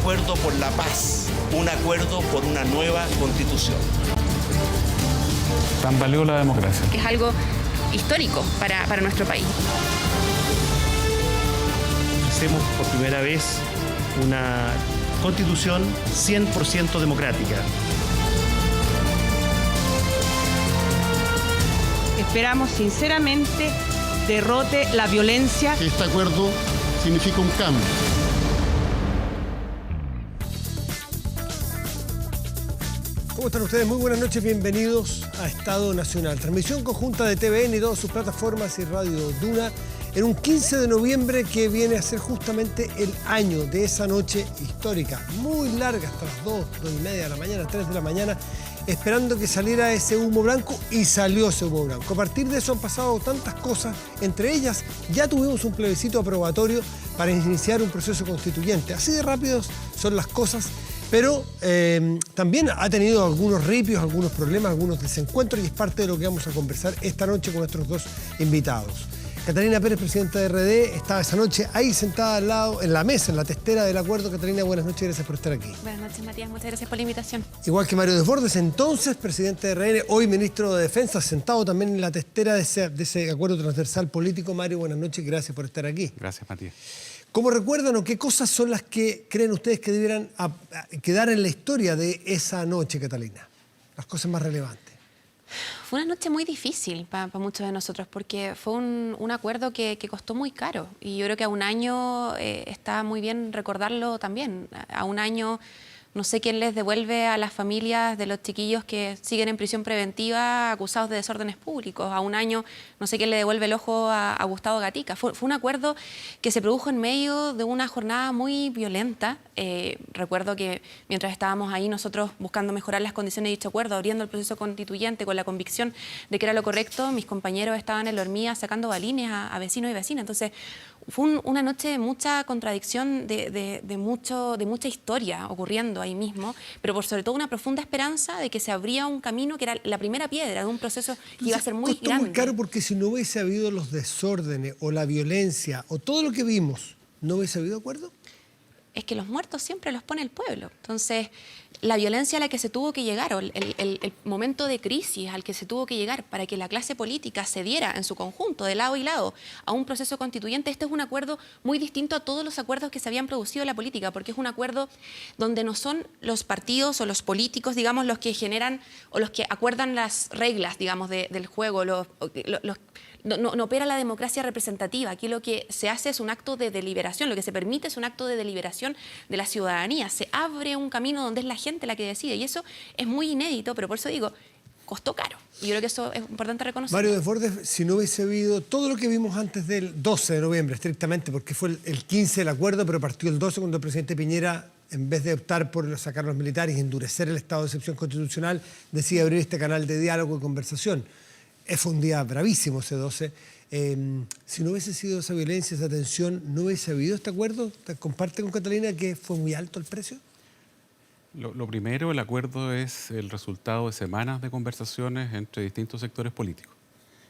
acuerdo por la paz, un acuerdo por una nueva constitución. Tambaleó la democracia. Que es algo histórico para nuestro país. Hacemos por primera vez una constitución 100% democrática. Esperamos sinceramente derrote la violencia. Este acuerdo significa un cambio. ¿Cómo están ustedes? Muy buenas noches, bienvenidos a Estado Nacional. Transmisión conjunta de TVN y todas sus plataformas y Radio Duna en un 15 de noviembre que viene a ser justamente el año de esa noche histórica, muy larga, hasta las 2:30 de la mañana, 3 de la mañana, esperando que saliera ese humo blanco, y salió ese humo blanco. A partir de eso han pasado tantas cosas, entre ellas ya tuvimos un plebiscito aprobatorio para iniciar un proceso constituyente. Así de rápidos son las cosas. Pero también ha tenido algunos ripios, algunos problemas, algunos desencuentros, y es parte de lo que vamos a conversar esta noche con nuestros dos invitados. Catalina Pérez, presidenta de RD, estaba esa noche ahí sentada al lado, en la mesa, en la testera del acuerdo. Catalina, buenas noches, gracias por estar aquí. Buenas noches, Matías, muchas gracias por la invitación. Igual que Mario Desbordes, entonces presidente de RN, hoy ministro de Defensa, sentado también en la testera de ese acuerdo transversal político. Mario, buenas noches, gracias por estar aquí. Gracias, Matías. ¿Cómo recuerdan o qué cosas son las que creen ustedes que debieran quedar en la historia de esa noche, Catalina? Las cosas más relevantes. Fue una noche muy difícil para muchos de nosotros porque fue un acuerdo que costó muy caro, y yo creo que a un año está muy bien recordarlo también. A un año no sé quién les devuelve a las familias de los chiquillos que siguen en prisión preventiva acusados de desórdenes públicos. A un año no sé quién le devuelve el ojo a Gustavo Gatica. Fue un acuerdo que se produjo en medio de una jornada muy violenta. Recuerdo que mientras estábamos ahí nosotros buscando mejorar las condiciones de dicho acuerdo, abriendo el proceso constituyente con la convicción de que era lo correcto, mis compañeros estaban en la hormiga sacando balines a vecinos y vecinas. Entonces fue una noche de mucha contradicción, de mucha historia ocurriendo ahí mismo, pero por sobre todo una profunda esperanza de que se abría un camino que era la primera piedra de un proceso que iba a ser muy costó grande. Muy caro, porque si no hubiese habido los desórdenes o la violencia o todo lo que vimos, ¿no hubiese habido acuerdo? Es que los muertos siempre los pone el pueblo. Entonces, la violencia a la que se tuvo que llegar, o el momento de crisis al que se tuvo que llegar para que la clase política cediera en su conjunto, de lado y lado, a un proceso constituyente, este es un acuerdo muy distinto a todos los acuerdos que se habían producido en la política, porque es un acuerdo donde no son los partidos o los políticos, digamos, los que generan o los que acuerdan las reglas, digamos, del juego, no opera la democracia representativa. Aquí lo que se hace es un acto de deliberación, lo que se permite es un acto de deliberación de la ciudadanía. Se abre un camino donde es la gente la que decide, y eso es muy inédito, pero por eso digo, costó caro. Y yo creo que eso es importante reconocer. Mario Desbordes, si no hubiese habido todo lo que vimos antes del 12 de noviembre, estrictamente, porque fue el 15 el acuerdo, pero partió el 12 cuando el presidente Piñera, en vez de optar por sacar a los militares y endurecer el estado de excepción constitucional, decide abrir este canal de diálogo y conversación. Fue un día bravísimo ese 12. Si no hubiese sido esa violencia, esa tensión, ¿no hubiese habido este acuerdo? ¿Comparte con Catalina que fue muy alto el precio? Lo primero, el acuerdo es el resultado de semanas de conversaciones entre distintos sectores políticos.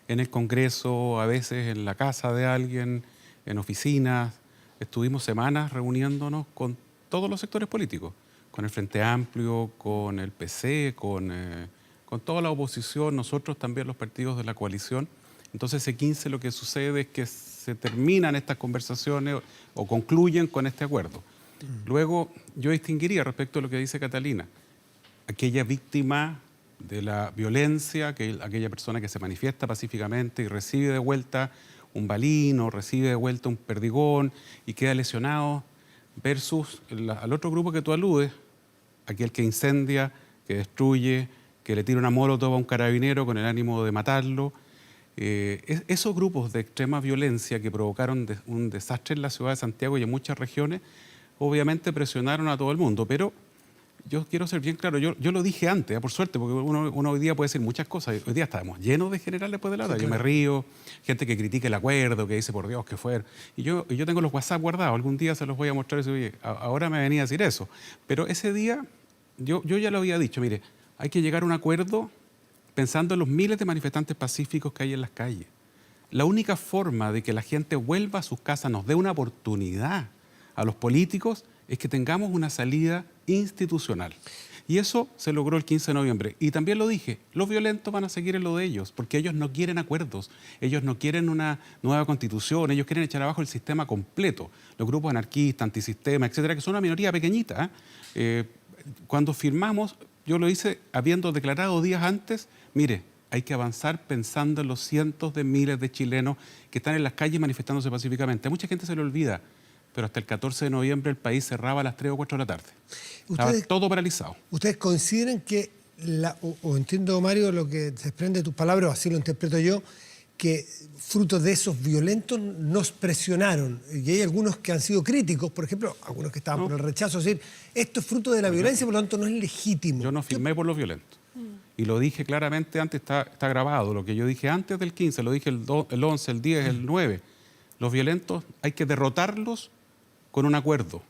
En el Congreso, a veces en la casa de alguien, en oficinas. Estuvimos semanas reuniéndonos con todos los sectores políticos, con el Frente Amplio, con el PC, con toda la oposición, nosotros también los partidos de la coalición. Entonces ese 15 lo que sucede es que se terminan estas conversaciones o concluyen con este acuerdo. Luego yo distinguiría respecto a lo que dice Catalina, aquella víctima de la violencia, aquella persona que se manifiesta pacíficamente y recibe de vuelta un balín o recibe de vuelta un perdigón y queda lesionado, versus al otro grupo que tú aludes, aquel que incendia, que destruye, que le tira una molotov a un carabinero con el ánimo de matarlo. Esos grupos de extrema violencia que provocaron un desastre en la ciudad de Santiago y en muchas regiones, obviamente presionaron a todo el mundo, pero yo quiero ser bien claro, yo lo dije antes, por suerte, porque uno hoy día puede decir muchas cosas. Hoy día estamos llenos de generales después de la hora. Sí, claro. Yo me río, gente que critica el acuerdo, que dice, por Dios, que fue. Y yo tengo los WhatsApp guardados, algún día se los voy a mostrar y decir, oye, ahora me venía a decir eso. Pero ese día, yo ya lo había dicho, mire, hay que llegar a un acuerdo pensando en los miles de manifestantes pacíficos que hay en las calles. La única forma de que la gente vuelva a sus casas, nos dé una oportunidad a los políticos, es que tengamos una salida institucional. Y eso se logró el 15 de noviembre. Y también lo dije, los violentos van a seguir en lo de ellos, porque ellos no quieren acuerdos, ellos no quieren una nueva constitución, ellos quieren echar abajo el sistema completo. Los grupos anarquistas, antisistema, etcétera, que son una minoría pequeñita. Cuando firmamos, yo lo hice habiendo declarado días antes, mire, hay que avanzar pensando en los cientos de miles de chilenos que están en las calles manifestándose pacíficamente. A mucha gente se le olvida, pero hasta el 14 de noviembre el país cerraba a las 3 o 4 de la tarde. Estaba todo paralizado. ¿Ustedes consideran que, o entiendo, Mario, lo que se desprende de tus palabras, así lo interpreto yo, que fruto de esos violentos nos presionaron? Y hay algunos que han sido críticos, por ejemplo, algunos que estaban por el rechazo, es decir, esto es fruto de la violencia, por lo tanto no es legítimo. Yo no firmé por los violentos. Y lo dije claramente antes, está grabado. Lo que yo dije antes del 15, lo dije el 11, el 10, el 9. Los violentos hay que derrotarlos con un acuerdo.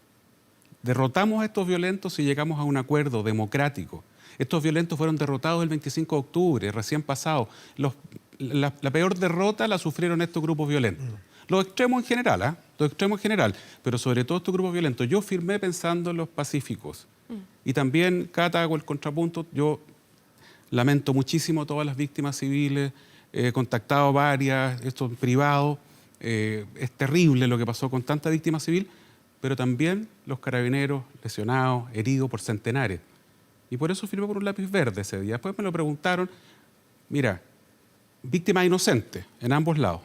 Derrotamos a estos violentos si llegamos a un acuerdo democrático. Estos violentos fueron derrotados el 25 de octubre, recién pasado. La peor derrota la sufrieron estos grupos violentos. Los extremos en general, los extremos en general, pero sobre todo estos grupos violentos. Yo firmé pensando en los pacíficos. Y también, Cata, hago el contrapunto, yo lamento muchísimo a todas las víctimas civiles, he contactado varias, esto en privado. Es terrible lo que pasó con tanta víctima civil, pero también los carabineros lesionados, heridos por centenares. Y por eso firmé por un lápiz verde ese día. Después me lo preguntaron, mira, víctimas inocentes en ambos lados,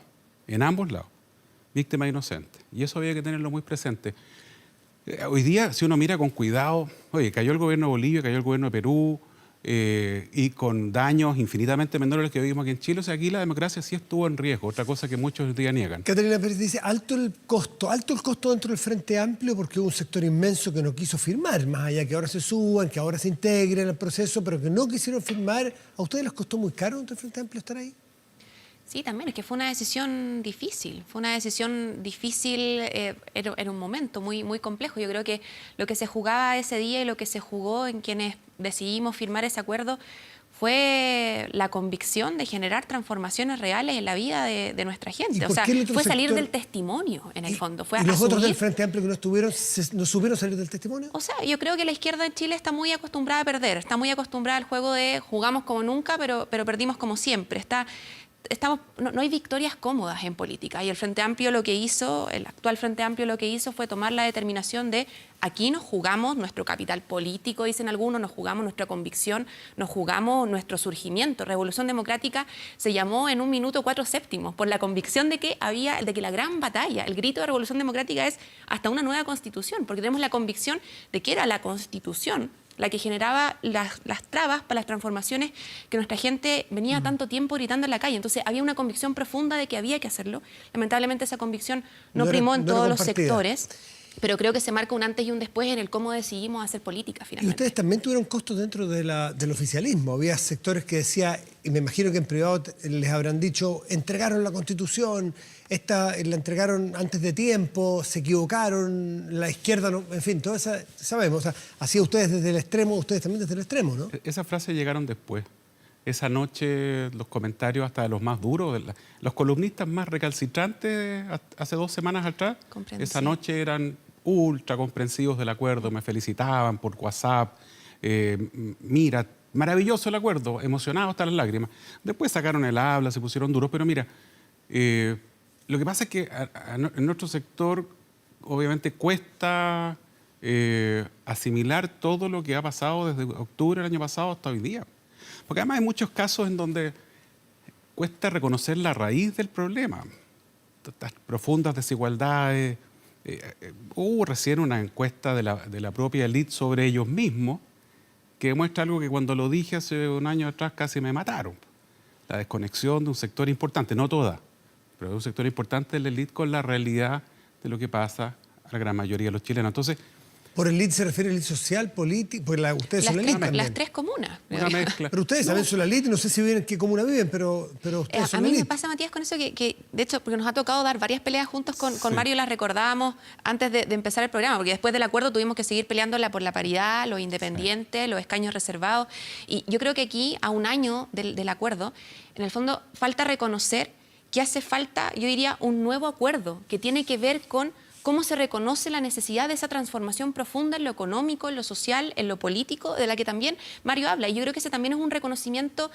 víctimas inocentes. Y eso había que tenerlo muy presente. Hoy día, si uno mira con cuidado, oye, cayó el gobierno de Bolivia, cayó el gobierno de Perú, y con daños infinitamente menores a los que vivimos aquí en Chile. O sea, aquí la democracia sí estuvo en riesgo, otra cosa que muchos hoy día niegan. Catalina Pérez dice, alto el costo dentro del Frente Amplio, porque hubo un sector inmenso que no quiso firmar, más allá que ahora se suban, que ahora se integren al proceso, pero que no quisieron firmar. ¿A ustedes les costó muy caro dentro del Frente Amplio estar ahí? Sí, también, es que fue una decisión difícil. Era un momento muy, muy complejo. Yo creo que lo que se jugaba ese día y lo que se jugó en quienes decidimos firmar ese acuerdo fue la convicción de generar transformaciones reales en la vida de nuestra gente. O sea, fue salir del testimonio, en el fondo. Fue ¿Y los otros del Frente Amplio que no estuvieron, no supieron salir del testimonio? O sea, yo creo que la izquierda en Chile está muy acostumbrada a perder, está muy acostumbrada al juego de jugamos como nunca, pero perdimos como siempre. No hay victorias cómodas en política, y el Frente Amplio lo que hizo, el actual Frente Amplio lo que hizo fue tomar la determinación de aquí nos jugamos nuestro capital político, dicen algunos, nos jugamos nuestra convicción, nos jugamos nuestro surgimiento. Revolución Democrática se llamó en 1 minuto 4 séptimos por la convicción de que la gran batalla, el grito de Revolución Democrática es hasta una nueva constitución, porque tenemos la convicción de que era la constitución la que generaba las trabas para las transformaciones que nuestra gente venía tanto tiempo gritando en la calle. Entonces había una convicción profunda de que había que hacerlo. Lamentablemente esa convicción no primó en todos los sectores, pero creo que se marca un antes y un después en el cómo decidimos hacer política finalmente. Y ustedes también tuvieron costos dentro del oficialismo. Había sectores que decían, y me imagino que en privado les habrán dicho, entregaron la Constitución, la entregaron antes de tiempo, se equivocaron, la izquierda no, en fin, todo eso sabemos. O sea, así ustedes desde el extremo, ustedes también desde el extremo, ¿no? Esas frases llegaron después. Esa noche los comentarios hasta de los más duros, los columnistas más recalcitrantes hace 2 semanas atrás, esa noche eran ultra comprensivos del acuerdo, me felicitaban por WhatsApp, mira, maravilloso el acuerdo, emocionados hasta las lágrimas. Después sacaron el habla, se pusieron duros, pero mira, lo que pasa es que en nuestro sector obviamente cuesta asimilar todo lo que ha pasado desde octubre del año pasado hasta hoy día. Porque además hay muchos casos en donde cuesta reconocer la raíz del problema. Estas profundas desigualdades. Hubo recién una encuesta de la propia élite sobre ellos mismos que demuestra algo que cuando lo dije hace un año atrás casi me mataron. La desconexión de un sector importante, no toda, pero de un sector importante de la élite con la realidad de lo que pasa a la gran mayoría de los chilenos. Entonces, ¿por élite se refiere a élite social, política? Porque ustedes son la élite también. Las 3 comunas. Una mezcla. Pero ustedes también son la élite, no sé si viven en qué comuna viven, pero ustedes son la élite. A mí me pasa, Matías, con eso que de hecho, porque nos ha tocado dar varias peleas juntos con Mario, las recordábamos antes de empezar el programa, porque después del acuerdo tuvimos que seguir peleándola por la paridad, los independientes, los escaños reservados. Y yo creo que aquí, a un año del acuerdo, en el fondo falta reconocer que hace falta, yo diría, un nuevo acuerdo que tiene que ver con cómo se reconoce la necesidad de esa transformación profunda en lo económico, en lo social, en lo político, de la que también Mario habla. Y yo creo que ese también es un reconocimiento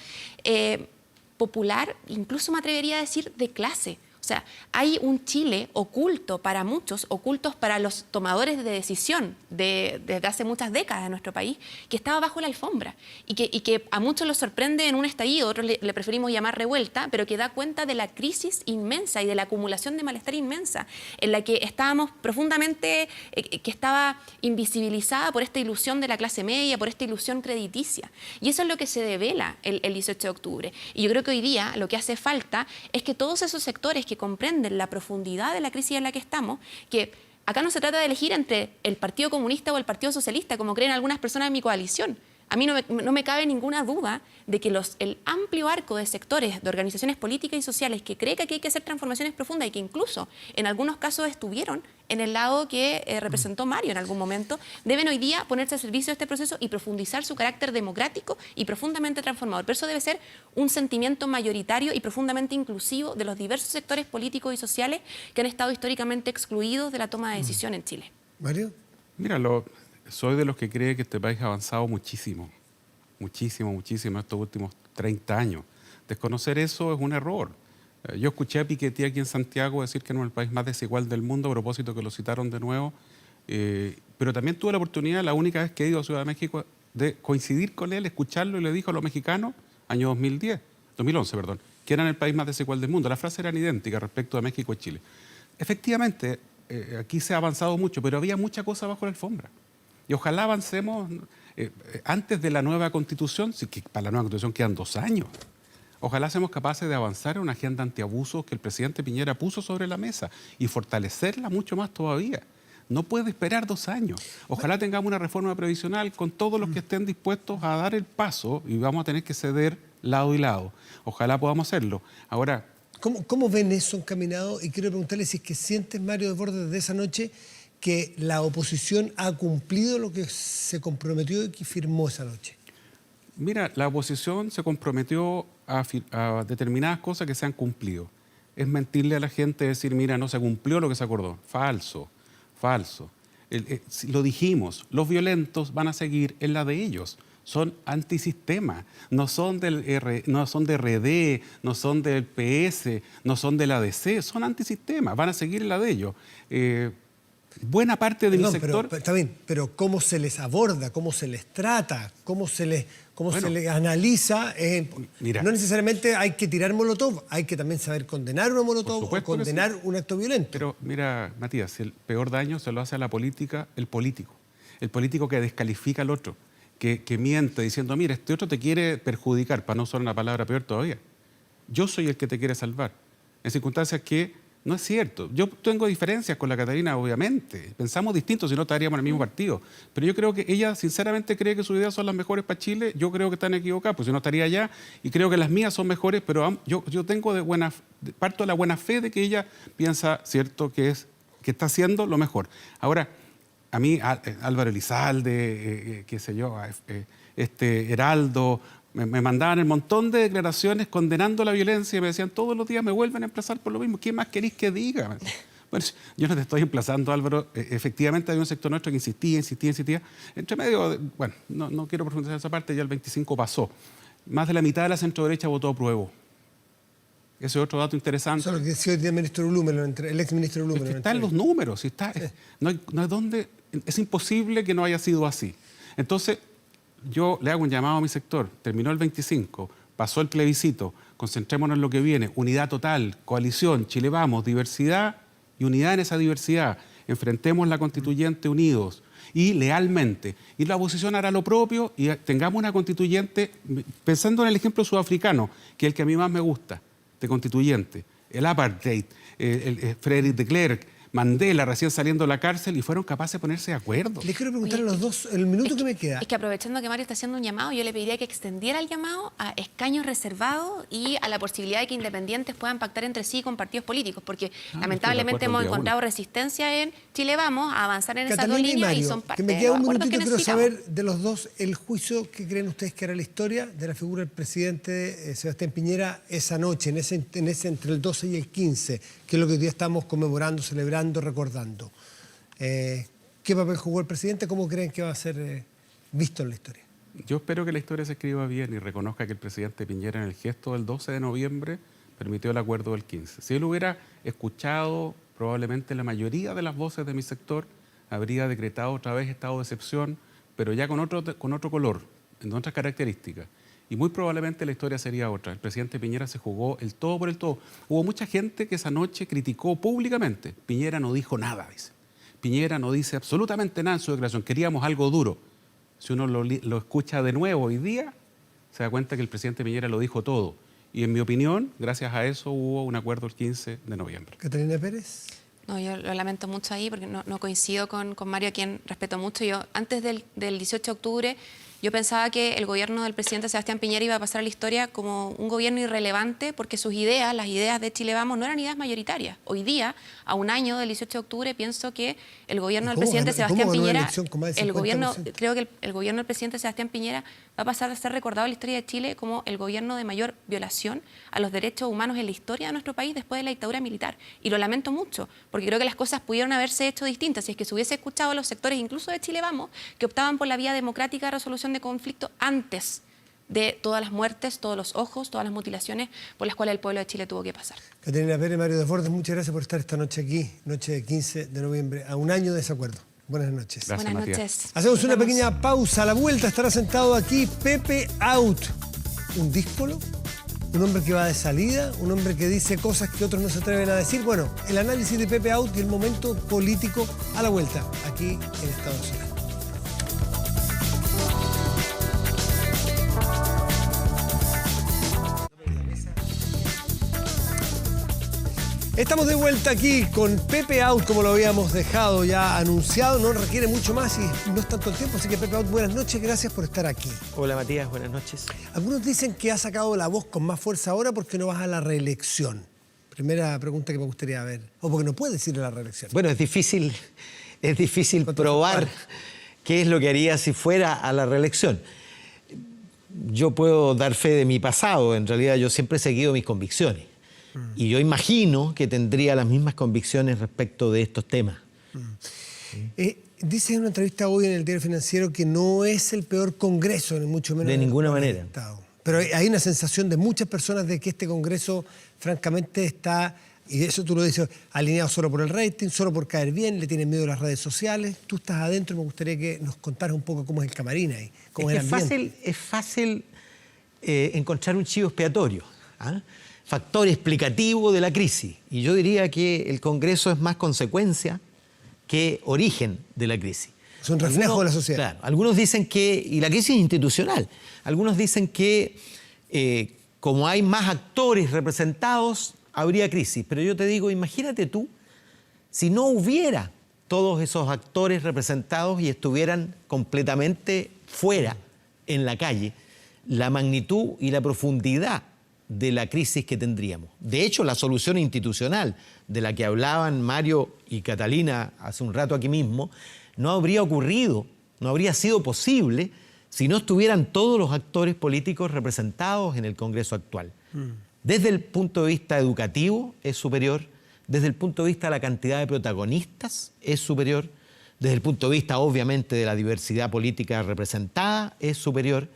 popular, incluso me atrevería a decir de clase. O sea, hay un Chile oculto para muchos, ocultos para los tomadores de decisión desde hace muchas décadas en nuestro país, que estaba bajo la alfombra y que a muchos los sorprende en un estallido, otros le preferimos llamar revuelta, pero que da cuenta de la crisis inmensa y de la acumulación de malestar inmensa en la que estábamos profundamente, que estaba invisibilizada por esta ilusión de la clase media, por esta ilusión crediticia. Y eso es lo que se devela el 18 de octubre. Y yo creo que hoy día lo que hace falta es que todos esos sectores que comprenden la profundidad de la crisis en la que estamos, que acá no se trata de elegir entre el Partido Comunista o el Partido Socialista, como creen algunas personas de mi coalición. A mí no me cabe ninguna duda de que el amplio arco de sectores, de organizaciones políticas y sociales que cree que aquí hay que hacer transformaciones profundas y que incluso en algunos casos estuvieron en el lado que representó Mario en algún momento, deben hoy día ponerse al servicio de este proceso y profundizar su carácter democrático y profundamente transformador. Pero eso debe ser un sentimiento mayoritario y profundamente inclusivo de los diversos sectores políticos y sociales que han estado históricamente excluidos de la toma de decisión en Chile. Mario. Mira, soy de los que cree que este país ha avanzado muchísimo estos últimos 30 años. Desconocer eso es un error. Yo escuché a Piketty aquí en Santiago decir que no es el país más desigual del mundo, a propósito que lo citaron de nuevo, pero también tuve la oportunidad, la única vez que he ido a Ciudad de México, de coincidir con él, escucharlo, y le dijo a los mexicanos, año 2011, que eran el país más desigual del mundo. Las frases eran idénticas respecto a México y Chile. Efectivamente, aquí se ha avanzado mucho, pero había mucha cosa bajo la alfombra. Y ojalá avancemos antes de la nueva Constitución, que para la nueva Constitución quedan 2 años. Ojalá seamos capaces de avanzar en una agenda antiabusos que el presidente Piñera puso sobre la mesa y fortalecerla mucho más todavía. No puede esperar 2 años. Ojalá tengamos una reforma previsional con todos los que estén dispuestos a dar el paso, y vamos a tener que ceder lado y lado. Ojalá podamos hacerlo. Ahora, ¿Cómo ven eso encaminado? Y quiero preguntarle si es que sientes, Mario Desbordes, desde esa noche que la oposición ha cumplido lo que se comprometió y que firmó esa noche. Mira, la oposición se comprometió a determinadas cosas que se han cumplido. Es mentirle a la gente decir, mira, no se cumplió lo que se acordó. Falso, falso. Lo dijimos, los violentos van a seguir en la de ellos. Son antisistema, no son de RD, no son del PS, no son de la DC, son antisistema, van a seguir en la de ellos. Buena parte de mi sector... Pero, está bien, pero ¿cómo se les aborda? ¿Cómo se les trata? ¿Cómo se les analiza? Mira, no necesariamente hay que tirar molotov, hay que también saber condenar una molotov o condenar un acto violento. Pero mira, Matías, el peor daño se lo hace a la política el político que descalifica al otro, que miente diciendo, mira, este otro te quiere perjudicar, para no usar una palabra peor todavía. Yo soy el que te quiere salvar, en circunstancias que no es cierto. Yo tengo diferencias con la Catarina, obviamente. Pensamos distintos, si no estaríamos en el mismo partido. Pero yo creo que ella sinceramente cree que sus ideas son las mejores para Chile. Yo creo que están equivocadas, pues si no estaría allá. Y creo que las mías son mejores, pero yo tengo parto de la buena fe de que ella piensa, cierto, que está haciendo lo mejor. Ahora, a mí, Álvaro Elizalde, qué sé yo, Heraldo, me mandaban un montón de declaraciones condenando la violencia y me decían, todos los días me vuelven a emplazar por lo mismo. ¿Qué más queréis que diga? Bueno, yo no te estoy emplazando, Álvaro. Efectivamente, había un sector nuestro que insistía. Entre medio, bueno, no quiero profundizar en esa parte, ya el 25 pasó. Más de la mitad de la centroderecha votó apruebo. Ese es otro dato interesante. Eso es lo que decía el ministro Blúmelo, el exministro Blúmelo. Es que está en los números. No hay dónde, es imposible que no haya sido así. Entonces, yo le hago un llamado a mi sector. Terminó el 25, pasó el plebiscito, concentrémonos en lo que viene. Unidad total, coalición, Chile Vamos, diversidad y unidad en esa diversidad. Enfrentemos la constituyente unidos y lealmente. Y la oposición hará lo propio y tengamos una constituyente, pensando en el ejemplo sudafricano, que es el que a mí más me gusta, de constituyente. El apartheid, Frederick de Klerk, Mandela recién saliendo de la cárcel, y fueron capaces de ponerse de acuerdo. Les quiero preguntar a los dos, el minuto que me queda. Es que aprovechando que Mario está haciendo un llamado, yo le pediría que extendiera el llamado a escaños reservados y a la posibilidad de que independientes puedan pactar entre sí con partidos políticos, porque lamentablemente hemos encontrado resistencia en Chile Chile Vamos a avanzar en esas dos Catalina y líneas y Mario, son parte que me de queda los un acuerdos que minutito, quiero necesitamos. saber de los dos el juicio que creen ustedes que era la historia de la figura del presidente Sebastián Piñera esa noche, en ese entre el 12 y el 15, que es lo que hoy día estamos conmemorando, celebrando, recordando. ¿Qué papel jugó el presidente? ¿Cómo creen que va a ser visto en la historia? Yo espero que la historia se escriba bien y reconozca que el presidente Piñera en el gesto del 12 de noviembre permitió el acuerdo del 15. Si él hubiera escuchado probablemente la mayoría de las voces de mi sector, habría decretado otra vez estado de excepción, pero ya con otro color, en otras características. Y muy probablemente la historia sería otra. El presidente Piñera se jugó el todo por el todo. Hubo mucha gente que esa noche criticó públicamente. Piñera no dijo nada, dice. Piñera no dice absolutamente nada en su declaración. Queríamos algo duro. Si uno lo escucha de nuevo hoy día, se da cuenta que el presidente Piñera lo dijo todo. Y en mi opinión, gracias a eso hubo un acuerdo el 15 de noviembre. Catalina Pérez. No, yo lo lamento mucho ahí porque no coincido con Mario, a quien respeto mucho. Yo, antes del 18 de octubre, yo pensaba que el gobierno del presidente Sebastián Piñera iba a pasar a la historia como un gobierno irrelevante porque sus ideas, las ideas de Chile Vamos, no eran ideas mayoritarias. Hoy día, a un año del 18 de octubre, pienso que el gobierno del presidente Sebastián Piñera, creo que el gobierno del presidente Sebastián Piñera va a pasar a ser recordado en la historia de Chile como el gobierno de mayor violación a los derechos humanos en la historia de nuestro país después de la dictadura militar. Y lo lamento mucho, porque creo que las cosas pudieron haberse hecho distintas si es que se hubiese escuchado a los sectores, incluso de Chile Vamos, que optaban por la vía democrática de resolución de conflicto antes de todas las muertes, todos los ojos, todas las mutilaciones por las cuales el pueblo de Chile tuvo que pasar. Catalina Pérez, Mario Desbordes, muchas gracias por estar esta noche aquí, noche de 15 de noviembre, a un año de ese acuerdo. Buenas noches. Gracias, Buenas Matías. noches. Hacemos una pequeña pausa. A la vuelta estará sentado aquí Pepe Out, un díscolo, un hombre que va de salida, un hombre que dice cosas que otros no se atreven a decir. Bueno, el análisis de Pepe Out y el momento político a la vuelta, aquí en Estado Nacional. Estamos de vuelta aquí con Pepe Out, como lo habíamos dejado ya anunciado. No requiere mucho más y no es tanto el tiempo, así que Pepe Out, buenas noches, gracias por estar aquí. Hola Matías, buenas noches. Algunos dicen que has sacado la voz con más fuerza ahora porque no vas a la reelección. Primera pregunta que me gustaría ver. O porque no puedes ir a la reelección. Bueno, es difícil probar qué es lo que haría si fuera a la reelección. Yo puedo dar fe de mi pasado, en realidad yo siempre he seguido mis convicciones. Y yo imagino que tendría las mismas convicciones respecto de estos temas. Dices en una entrevista hoy en el Diario Financiero que no es el peor congreso, ni mucho menos. De ninguna manera. Pero hay una sensación de muchas personas de que este congreso, francamente, está, y eso tú lo dices, alineado solo por el rating, solo por caer bien, le tienen miedo a las redes sociales. Tú estás adentro, me gustaría que nos contaras un poco cómo es el camarín ahí, cómo es el ambiente. Es fácil encontrar un chivo expiatorio, ¿ah? Factor explicativo de la crisis. Y yo diría que el Congreso es más consecuencia que origen de la crisis. Es un reflejo de la sociedad. Claro, algunos dicen que, y la crisis institucional, algunos dicen que como hay más actores representados, habría crisis. Pero yo te digo, imagínate tú, si no hubiera todos esos actores representados y estuvieran completamente fuera, en la calle, la magnitud y la profundidad de la crisis que tendríamos. De hecho, la solución institucional de la que hablaban Mario y Catalina hace un rato aquí mismo, no habría ocurrido, no habría sido posible si no estuvieran todos los actores políticos representados en el Congreso actual. Desde el punto de vista educativo es superior, desde el punto de vista de la cantidad de protagonistas es superior, desde el punto de vista, obviamente, de la diversidad política representada es superior,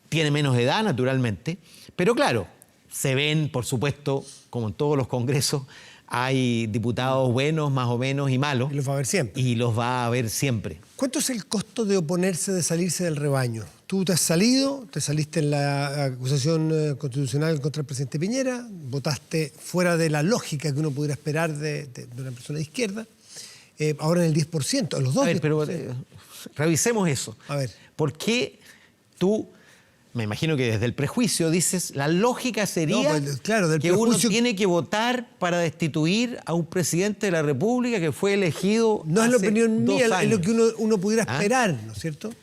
tiene menos edad, naturalmente, pero claro, se ven, por supuesto, como en todos los congresos, hay diputados buenos, más o menos, y malos. Y los va a haber siempre. Y los va a haber siempre. ¿Cuánto es el costo de oponerse, de salirse del rebaño? Tú te has salido, te saliste en la acusación constitucional contra el presidente Piñera, votaste fuera de la lógica que uno pudiera esperar de una persona de izquierda, ahora en el 10%, a los dos. A ver, pero revisemos eso. A ver. ¿Por qué tú... Me imagino que desde el prejuicio dices, la lógica sería que uno tiene que votar para destituir a un presidente de la República que fue elegido no hace es la opinión 2 mía, años. es lo que uno pudiera esperar, ¿no es cierto?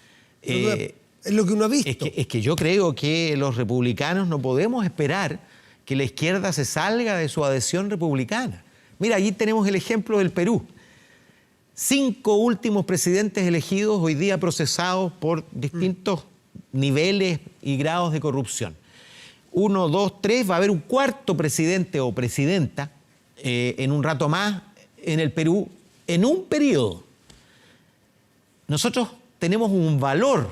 Es lo que uno ha visto. Es que yo creo que los republicanos no podemos esperar que la izquierda se salga de su adhesión republicana. Mira, allí tenemos el ejemplo del Perú. 5 últimos presidentes elegidos hoy día procesados por distintos niveles y grados de corrupción. 1, 2, 3, va a haber un cuarto presidente o presidenta en un rato más en el Perú, en un periodo. Nosotros tenemos un valor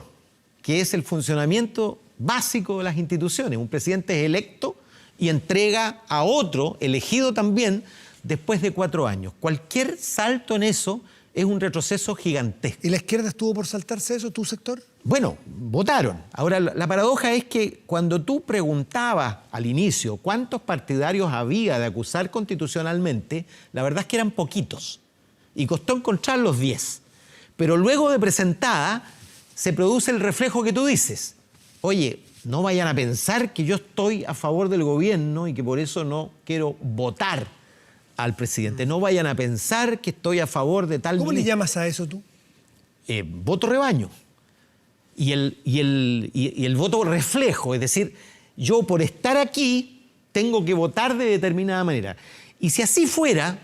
que es el funcionamiento básico de las instituciones. Un presidente es electo y entrega a otro, elegido también, después de 4 años. Cualquier salto en eso es un retroceso gigantesco. ¿Y la izquierda estuvo por saltarse eso, tu sector? Bueno, votaron. Ahora, la paradoja es que cuando tú preguntabas al inicio cuántos partidarios había de acusar constitucionalmente, la verdad es que eran poquitos. Y costó encontrar los 10. Pero luego de presentada, se produce el reflejo que tú dices. Oye, no vayan a pensar que yo estoy a favor del gobierno y que por eso no quiero votar al presidente. No vayan a pensar que estoy a favor de tal... ¿Cómo le llamas a eso tú? Voto rebaño. Y el voto reflejo, es decir, yo por estar aquí tengo que votar de determinada manera. Y si así fuera,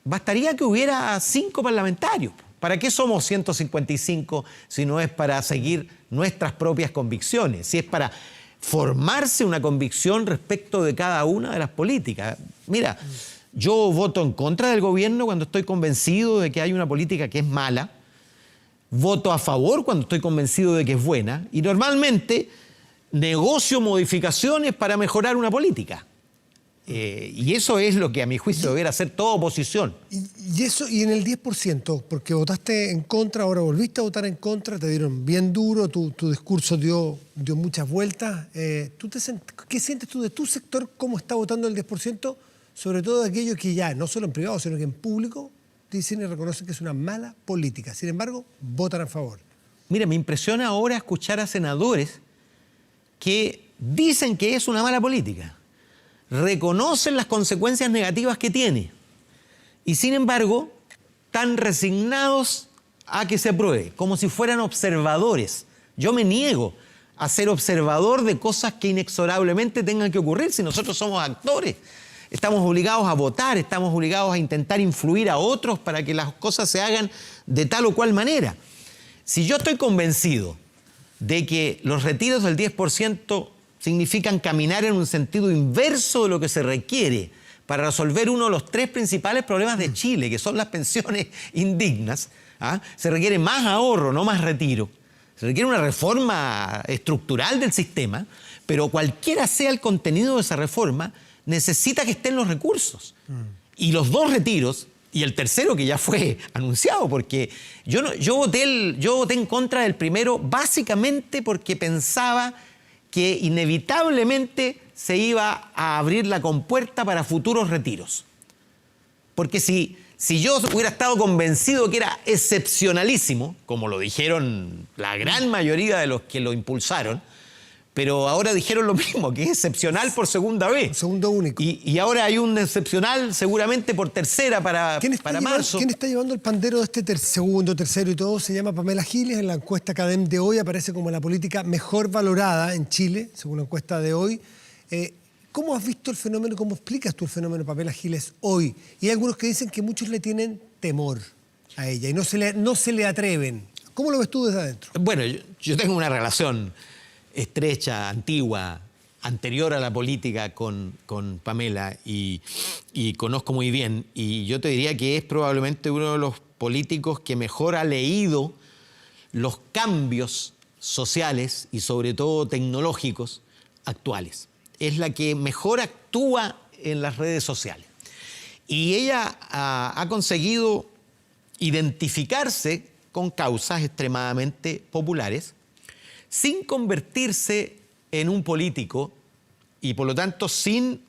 bastaría que hubiera 5 parlamentarios. ¿Para qué somos 155 si no es para seguir nuestras propias convicciones? Si es para formarse una convicción respecto de cada una de las políticas. Mira, yo voto en contra del gobierno cuando estoy convencido de que hay una política que es mala. Voto a favor cuando estoy convencido de que es buena. Y normalmente negocio modificaciones para mejorar una política. Y eso es lo que a mi juicio debería hacer toda oposición. Y eso, y en el 10%, porque votaste en contra, ahora volviste a votar en contra, te dieron bien duro, tu discurso dio muchas vueltas. ¿Qué sientes tú de tu sector, cómo está votando el 10%? Sobre todo de aquellos que ya, no solo en privado, sino que en público, dicen y reconocen que es una mala política. Sin embargo, votan a favor. Mira, me impresiona ahora escuchar a senadores que dicen que es una mala política. Reconocen las consecuencias negativas que tiene y sin embargo están resignados a que se apruebe, como si fueran observadores. Yo me niego a ser observador de cosas que inexorablemente tengan que ocurrir si nosotros somos actores. Estamos obligados a votar, estamos obligados a intentar influir a otros para que las cosas se hagan de tal o cual manera. Si yo estoy convencido de que los retiros del 10% significan caminar en un sentido inverso de lo que se requiere para resolver uno de los 3 principales problemas de Chile, que son las pensiones indignas, se requiere más ahorro, no más retiro. Se requiere una reforma estructural del sistema, pero cualquiera sea el contenido de esa reforma, necesita que estén los recursos. Y los 2 retiros, y el tercero que ya fue anunciado, porque yo voté en contra del primero básicamente porque pensaba que inevitablemente se iba a abrir la compuerta para futuros retiros. Porque si yo hubiera estado convencido que era excepcionalísimo, como lo dijeron la gran mayoría de los que lo impulsaron, pero ahora dijeron lo mismo, que es excepcional por segunda vez. Segundo único. Y ahora hay un excepcional seguramente por tercera para marzo. ¿Quién está llevando el pandero de este segundo, tercero y todo? Se llama Pamela Giles. En la encuesta CADEM de hoy aparece como la política mejor valorada en Chile, según la encuesta de hoy. ¿Cómo has visto el fenómeno? ¿Cómo explicas tú el fenómeno Pamela Giles hoy? Y hay algunos que dicen que muchos le tienen temor a ella y no se le atreven. ¿Cómo lo ves tú desde adentro? Bueno, yo tengo una relación estrecha, antigua, anterior a la política con Pamela y conozco muy bien. Y yo te diría que es probablemente uno de los políticos que mejor ha leído los cambios sociales y sobre todo tecnológicos actuales. Es la que mejor actúa en las redes sociales. Y ella ha conseguido identificarse con causas extremadamente populares sin convertirse en un político y por lo tanto sin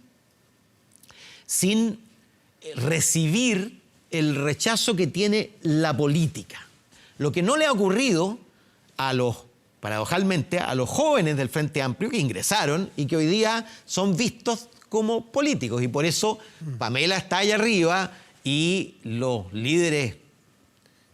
recibir el rechazo que tiene la política. Lo que no le ha ocurrido paradojalmente, a los jóvenes del Frente Amplio que ingresaron y que hoy día son vistos como políticos. Y por eso Pamela está allá arriba y los líderes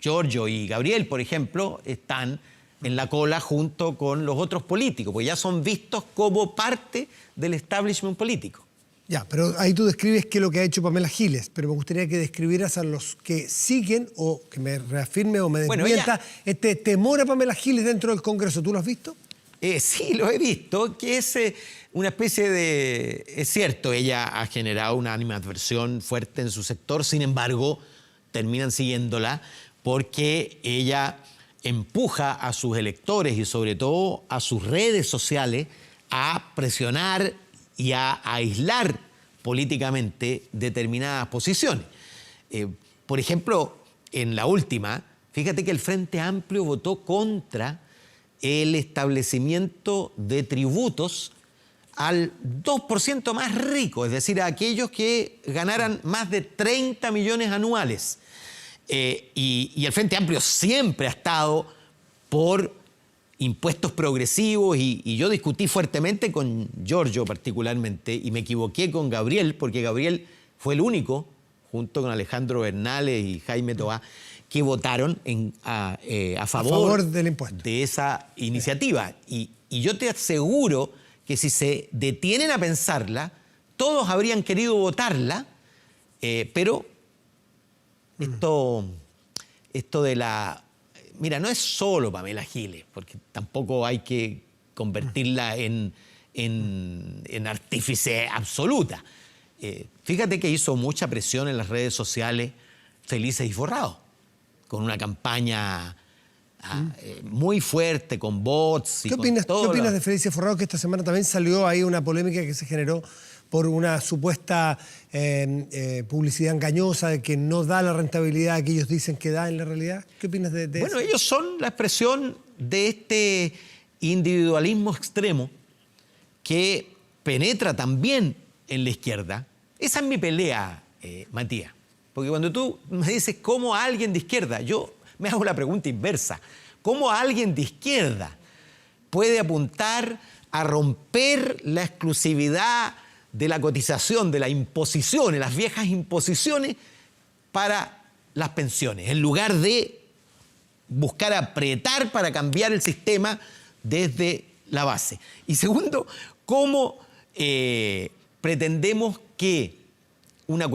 Giorgio y Gabriel, por ejemplo, están en la cola junto con los otros políticos, porque ya son vistos como parte del establishment político. Ya, pero ahí tú describes qué es lo que ha hecho Pamela Giles, pero me gustaría que describieras a los que siguen o que me reafirme o me desmienta este temor a Pamela Giles dentro del Congreso. ¿Tú lo has visto? Sí, lo he visto, que es una especie de... Es cierto, ella ha generado una animadversión fuerte en su sector, sin embargo, terminan siguiéndola porque ella empuja a sus electores y sobre todo a sus redes sociales a presionar y a aislar políticamente determinadas posiciones. Por ejemplo, en la última, fíjate que el Frente Amplio votó contra el establecimiento de tributos al 2% más rico, es decir, a aquellos que ganaran más de 30 millones anuales. Y el Frente Amplio siempre ha estado por impuestos progresivos y yo discutí fuertemente con Giorgio particularmente y me equivoqué con Gabriel, porque Gabriel fue el único, junto con Alejandro Bernales y Jaime Toá, que votaron a favor del impuesto de esa iniciativa. Y yo te aseguro que si se detienen a pensarla, todos habrían querido votarla, pero esto de la... Mira, no es solo Pamela Giles, porque tampoco hay que convertirla en artífice absoluta. Fíjate que hizo mucha presión en las redes sociales Felices y Forrados, con una campaña muy fuerte, con bots. ¿Qué opinas de Felices y Forrados? Que esta semana también salió ahí una polémica que se generó por una supuesta publicidad engañosa de que no da la rentabilidad que ellos dicen que da en la realidad. ¿Qué opinas de eso? Bueno, ellos son la expresión de este individualismo extremo que penetra también en la izquierda. Esa es mi pelea, Matías. Porque cuando tú me dices cómo a alguien de izquierda, yo me hago la pregunta inversa. ¿Cómo a alguien de izquierda puede apuntar a romper la exclusividad de la cotización, de las imposiciones, las viejas imposiciones para las pensiones, en lugar de buscar apretar para cambiar el sistema desde la base? Y segundo, ¿cómo pretendemos que una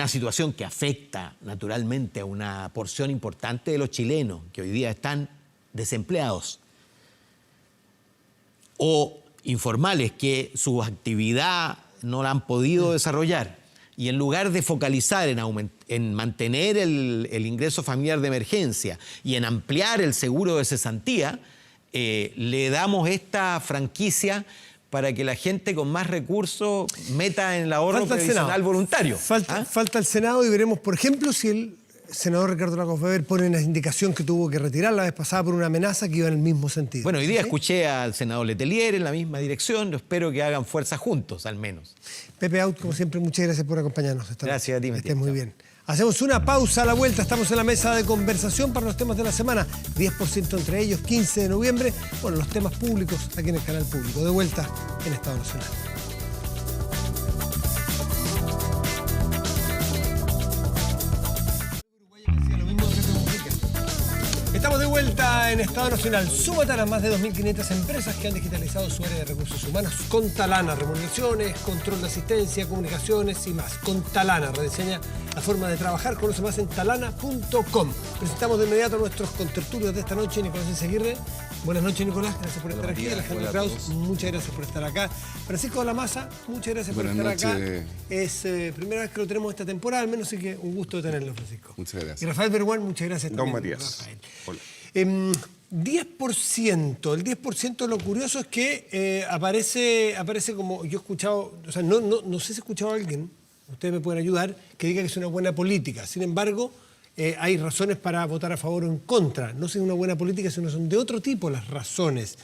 situación que afecta naturalmente a una porción importante de los chilenos que hoy día están desempleados o informales que su actividad no la han podido desarrollar, y en lugar de focalizar en mantener el ingreso familiar de emergencia y en ampliar el seguro de cesantía, le damos esta franquicia para que la gente con más recursos meta en el ahorro previsional voluntario. Falta el Senado y veremos, por ejemplo, si el senador Ricardo Lagos Weber pone una indicación que tuvo que retirar la vez pasada por una amenaza que iba en el mismo sentido. Bueno, hoy día escuché al senador Letelier en la misma dirección. Yo espero que hagan fuerza juntos, al menos. Pepe Out, como siempre, muchas gracias por acompañarnos. Gracias a ti, Estés muy bien. Hacemos una pausa a la vuelta. Estamos en la mesa de conversación para los temas de la semana. 10% entre ellos, 15 de noviembre. Bueno, los temas públicos aquí en el canal público. De vuelta en Estado Nacional. Estamos de vuelta en Estado Nacional. Súmate a las más de 2.500 empresas que han digitalizado su área de recursos humanos con Talana. Remuneraciones, control de asistencia, comunicaciones y más. Con Talana, rediseña la forma de trabajar. Conoce más en talana.com. Presentamos de inmediato a nuestros contertulios de esta noche. Nicolás Izaguirre. Buenas noches, Nicolás. Gracias por estar aquí. Alejandro Kraus, muchas gracias por estar acá. Francisco de la Maza, muchas gracias por estar acá. Es primera vez que lo tenemos esta temporada, al menos, así que un gusto tenerlo, Francisco. Muchas gracias. Y Rafael Berguán, muchas gracias también. Don Matías. Rafael. Hola. 10%. El 10%, lo curioso es que aparece como yo he escuchado, o sea, no sé si he escuchado a alguien, ustedes me pueden ayudar, que diga que es una buena política. Sin embargo, hay razones para votar a favor o en contra. No es una buena política, sino son de otro tipo las razones.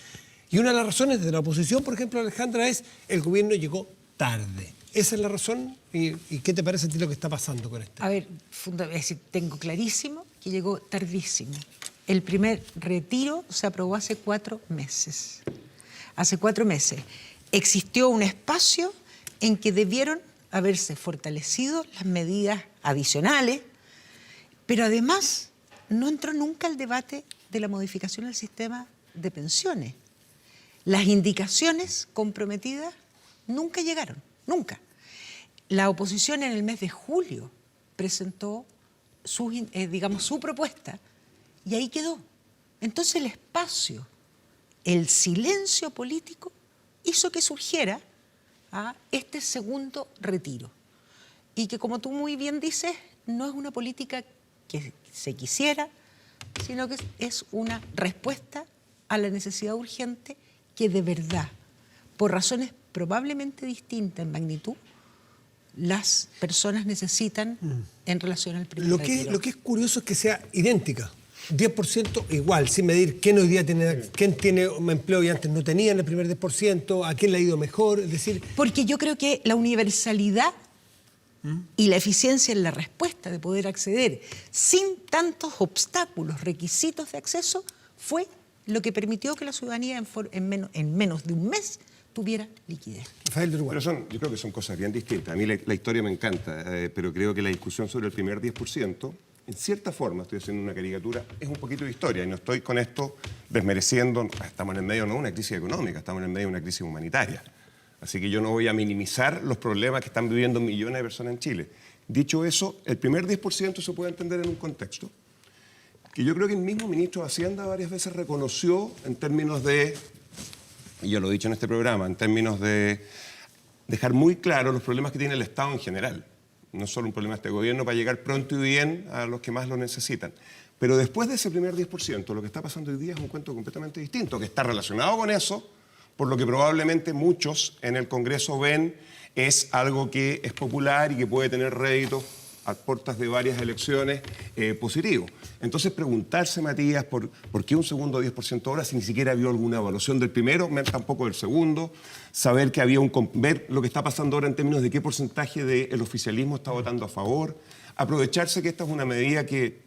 Y una de las razones de la oposición, por ejemplo, Alejandra, es el gobierno llegó tarde. ¿Esa es la razón? ¿Y qué te parece a ti lo que está pasando con esto? A ver, tengo clarísimo que llegó tardísimo. El primer retiro se aprobó hace 4 meses. Hace 4 meses. Existió un espacio en que debieron haberse fortalecido las medidas adicionales, pero además no entró nunca el debate de la modificación del sistema de pensiones. Las indicaciones comprometidas nunca llegaron, nunca. La oposición en el mes de julio presentó su propuesta y ahí quedó. Entonces el espacio, el silencio político hizo que surgiera este segundo retiro. Y que, como tú muy bien dices, no es una política que se quisiera, sino que es una respuesta a la necesidad urgente que de verdad, por razones probablemente distintas en magnitud, las personas necesitan en relación al primer retiro. Lo que es curioso es que sea idéntica. 10% igual, sin medir quién hoy día quién tiene un empleo y antes no tenía en el primer 10%, a quién le ha ido mejor, es decir... Porque yo creo que la universalidad y la eficiencia en la respuesta de poder acceder sin tantos obstáculos, requisitos de acceso, fue lo que permitió que la ciudadanía en menos de un mes tuviera liquidez. Rafael de Uruguay. Pero yo creo que son cosas bien distintas. A mí la historia me encanta, pero creo que la discusión sobre el primer 10%, en cierta forma, estoy haciendo una caricatura, es un poquito de historia y no estoy con esto desmereciendo, estamos en el medio no de una crisis económica, estamos en el medio de una crisis humanitaria. Así que yo no voy a minimizar los problemas que están viviendo millones de personas en Chile. Dicho eso, el primer 10% se puede entender en un contexto que yo creo que el mismo ministro de Hacienda varias veces reconoció en términos de, y yo lo he dicho en este programa, en términos de dejar muy claro los problemas que tiene el Estado en general. No solo un problema de este gobierno para llegar pronto y bien a los que más lo necesitan. Pero después de ese primer 10%, lo que está pasando hoy día es un cuento completamente distinto, que está relacionado con eso, por lo que probablemente muchos en el Congreso ven es algo que es popular y que puede tener réditos a puertas de varias elecciones positivos. Entonces preguntarse, Matías, por qué un segundo 10% ahora si ni siquiera vio alguna evaluación del primero, tampoco del segundo, saber que había ver lo que está pasando ahora en términos de qué porcentaje del oficialismo está votando a favor, aprovecharse que esta es una medida que,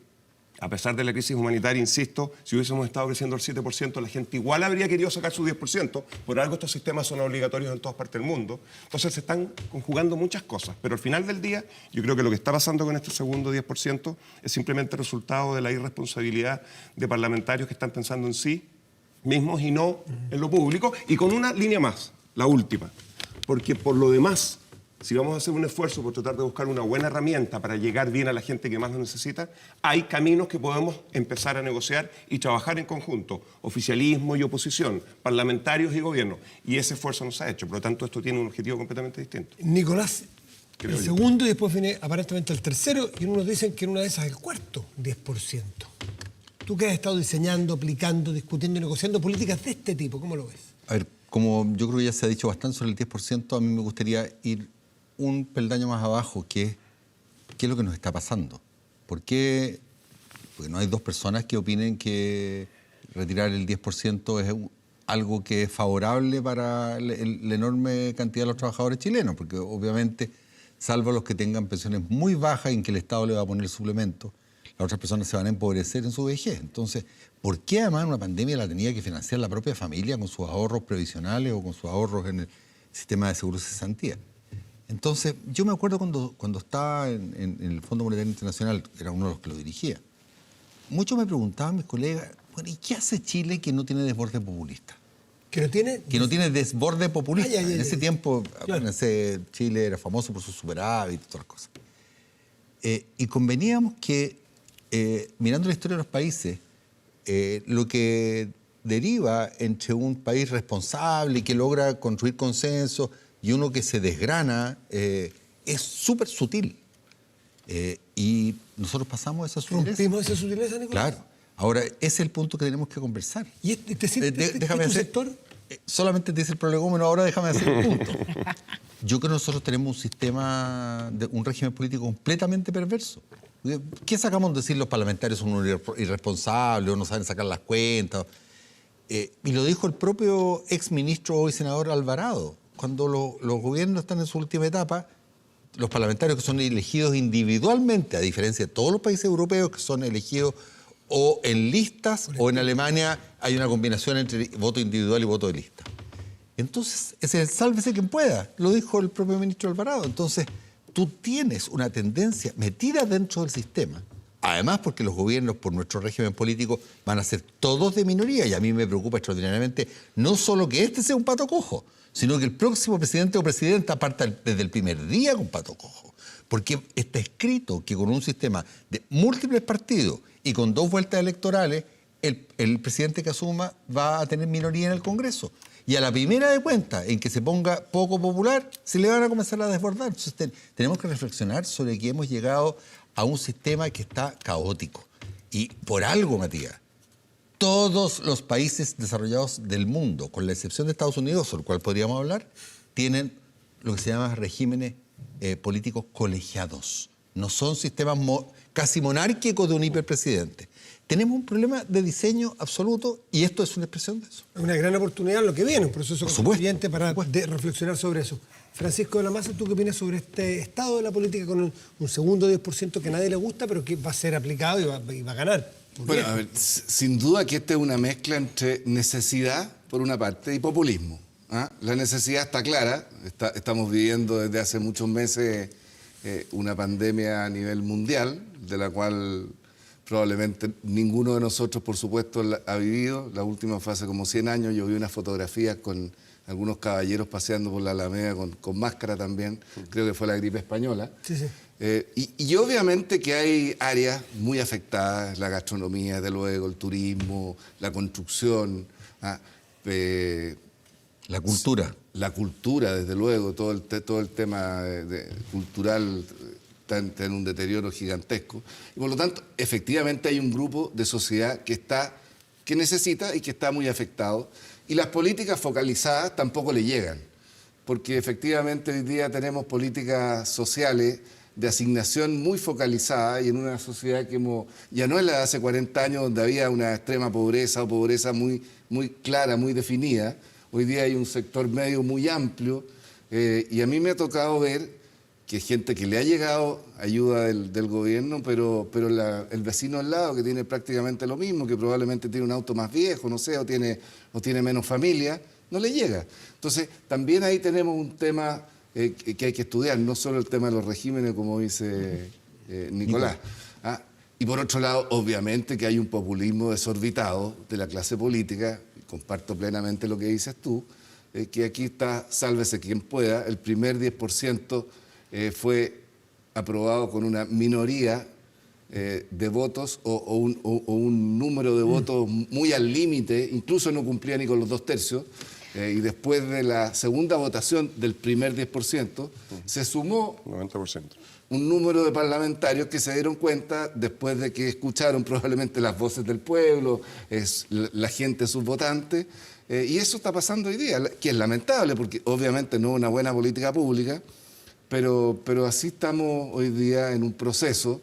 a pesar de la crisis humanitaria, insisto, si hubiésemos estado creciendo al 7%, la gente igual habría querido sacar su 10%. Por algo estos sistemas son obligatorios en todas partes del mundo. Entonces se están conjugando muchas cosas. Pero al final del día, yo creo que lo que está pasando con este segundo 10% es simplemente resultado de la irresponsabilidad de parlamentarios que están pensando en sí mismos y no en lo público. Y con una línea más, la última. Porque por lo demás, si vamos a hacer un esfuerzo por tratar de buscar una buena herramienta para llegar bien a la gente que más lo necesita, hay caminos que podemos empezar a negociar y trabajar en conjunto, oficialismo y oposición, parlamentarios y gobierno. Y ese esfuerzo no se ha hecho, por lo tanto esto tiene un objetivo completamente distinto. Nicolás, el segundo y después viene aparentemente el tercero y unos dicen que en una de esas el cuarto 10%. Tú que has estado diseñando, aplicando, discutiendo y negociando políticas de este tipo, ¿cómo lo ves? A ver, como yo creo que ya se ha dicho bastante sobre el 10%, a mí me gustaría ir un peldaño más abajo, que es qué es lo que nos está pasando. ¿Por qué? Porque no hay dos personas que opinen que retirar el 10% es algo que es favorable para la enorme cantidad de los trabajadores chilenos, porque obviamente, salvo los que tengan pensiones muy bajas en que el Estado le va a poner el suplemento, las otras personas se van a empobrecer en su vejez. Entonces, ¿por qué además una pandemia la tenía que financiar la propia familia con sus ahorros previsionales o con sus ahorros en el sistema de seguro de cesantía? Entonces, yo me acuerdo cuando estaba en el Fondo Monetario Internacional, era uno de los que lo dirigía, muchos me preguntaban, mis colegas, bueno, ¿y qué hace Chile que no tiene desborde populista? ¿Que no tiene? Que no tiene desborde populista. En ese tiempo, Chile era famoso por su superávit y todas las cosas. Y conveníamos que, mirando la historia de los países, lo que deriva entre un país responsable y que logra construir consenso y uno que se desgrana, es súper sutil. Y nosotros pasamos esa sutileza. ¿Rompimos esa sutileza, Nicolás? Claro. Ahora, ese es el punto que tenemos que conversar. ¿Y déjame hacer sector? Solamente te dice el prolegómeno, ahora déjame hacer el punto. Yo creo que nosotros tenemos un sistema, un régimen político completamente perverso. ¿Qué sacamos de decir los parlamentarios son irresponsables o no saben sacar las cuentas? Y lo dijo el propio exministro, hoy senador Alvarado. Cuando los gobiernos están en su última etapa, los parlamentarios que son elegidos individualmente, a diferencia de todos los países europeos que son elegidos o en listas, o en Alemania hay una combinación entre voto individual y voto de lista. Entonces, ese es el sálvese quien pueda, lo dijo el propio ministro Alvarado. Entonces, tú tienes una tendencia metida dentro del sistema Además, porque los gobiernos, por nuestro régimen político, van a ser todos de minoría. Y a mí me preocupa extraordinariamente no solo que este sea un pato cojo, sino que el próximo presidente o presidenta parta desde el primer día con pato cojo. Porque está escrito que con un sistema de múltiples partidos y con 2 vueltas electorales, el presidente que asuma va a tener minoría en el Congreso. Y a la primera de cuentas en que se ponga poco popular, se le van a comenzar a desbordar. Entonces tenemos que reflexionar sobre que hemos llegado a un sistema que está caótico. Y por algo, Matías, todos los países desarrollados del mundo, con la excepción de Estados Unidos, sobre el cual podríamos hablar, tienen lo que se llama regímenes políticos colegiados. No son sistemas casi monárquicos de un hiperpresidente. Tenemos un problema de diseño absoluto y esto es una expresión de eso. Es una gran oportunidad lo que viene, un proceso constituyente para reflexionar sobre eso. Francisco de la Maza, ¿tú qué opinas sobre este estado de la política con un segundo 10% que a nadie le gusta, pero que va a ser aplicado y va a ganar? Bueno, a ver, sin duda que esta es una mezcla entre necesidad, por una parte, y populismo. ¿Ah? La necesidad está clara. Estamos viviendo desde hace muchos meses una pandemia a nivel mundial, de la cual probablemente ninguno de nosotros, por supuesto, ha vivido. La última fue hace como 100 años. Yo vi unas fotografías con algunos caballeros paseando por la Alameda con máscara también. Creo que fue la gripe española. Sí, sí. Y obviamente que hay áreas muy afectadas, la gastronomía, desde luego, el turismo, la construcción, la cultura. La cultura, desde luego, todo el tema cultural está en un deterioro gigantesco. Y por lo tanto, efectivamente hay un grupo de sociedad que necesita y que está muy afectado. Y las políticas focalizadas tampoco le llegan, porque efectivamente hoy día tenemos políticas sociales de asignación muy focalizada y en una sociedad que ya no es la de hace 40 años donde había una extrema pobreza o pobreza muy, muy clara, muy definida. Hoy día hay un sector medio muy amplio y a mí me ha tocado ver que hay gente que le ha llegado ayuda del gobierno, pero el vecino al lado que tiene prácticamente lo mismo, que probablemente tiene un auto más viejo, no sé, o tiene menos familia, no le llega. Entonces, también ahí tenemos un tema que hay que estudiar, no solo el tema de los regímenes, como dice Nicolás. Y por otro lado, obviamente que hay un populismo desorbitado de la clase política, comparto plenamente lo que dices tú, que aquí está, sálvese quien pueda, el primer 10% fue aprobado con una minoría de votos o un número de votos muy al límite, incluso no cumplía ni con los 2/3, y después de la segunda votación del primer 10%, se sumó 90%. Un número de parlamentarios que se dieron cuenta después de que escucharon probablemente las voces del pueblo, la gente, sus votantes, y eso está pasando hoy día, que es lamentable porque obviamente no es una buena política pública, pero así estamos hoy día en un proceso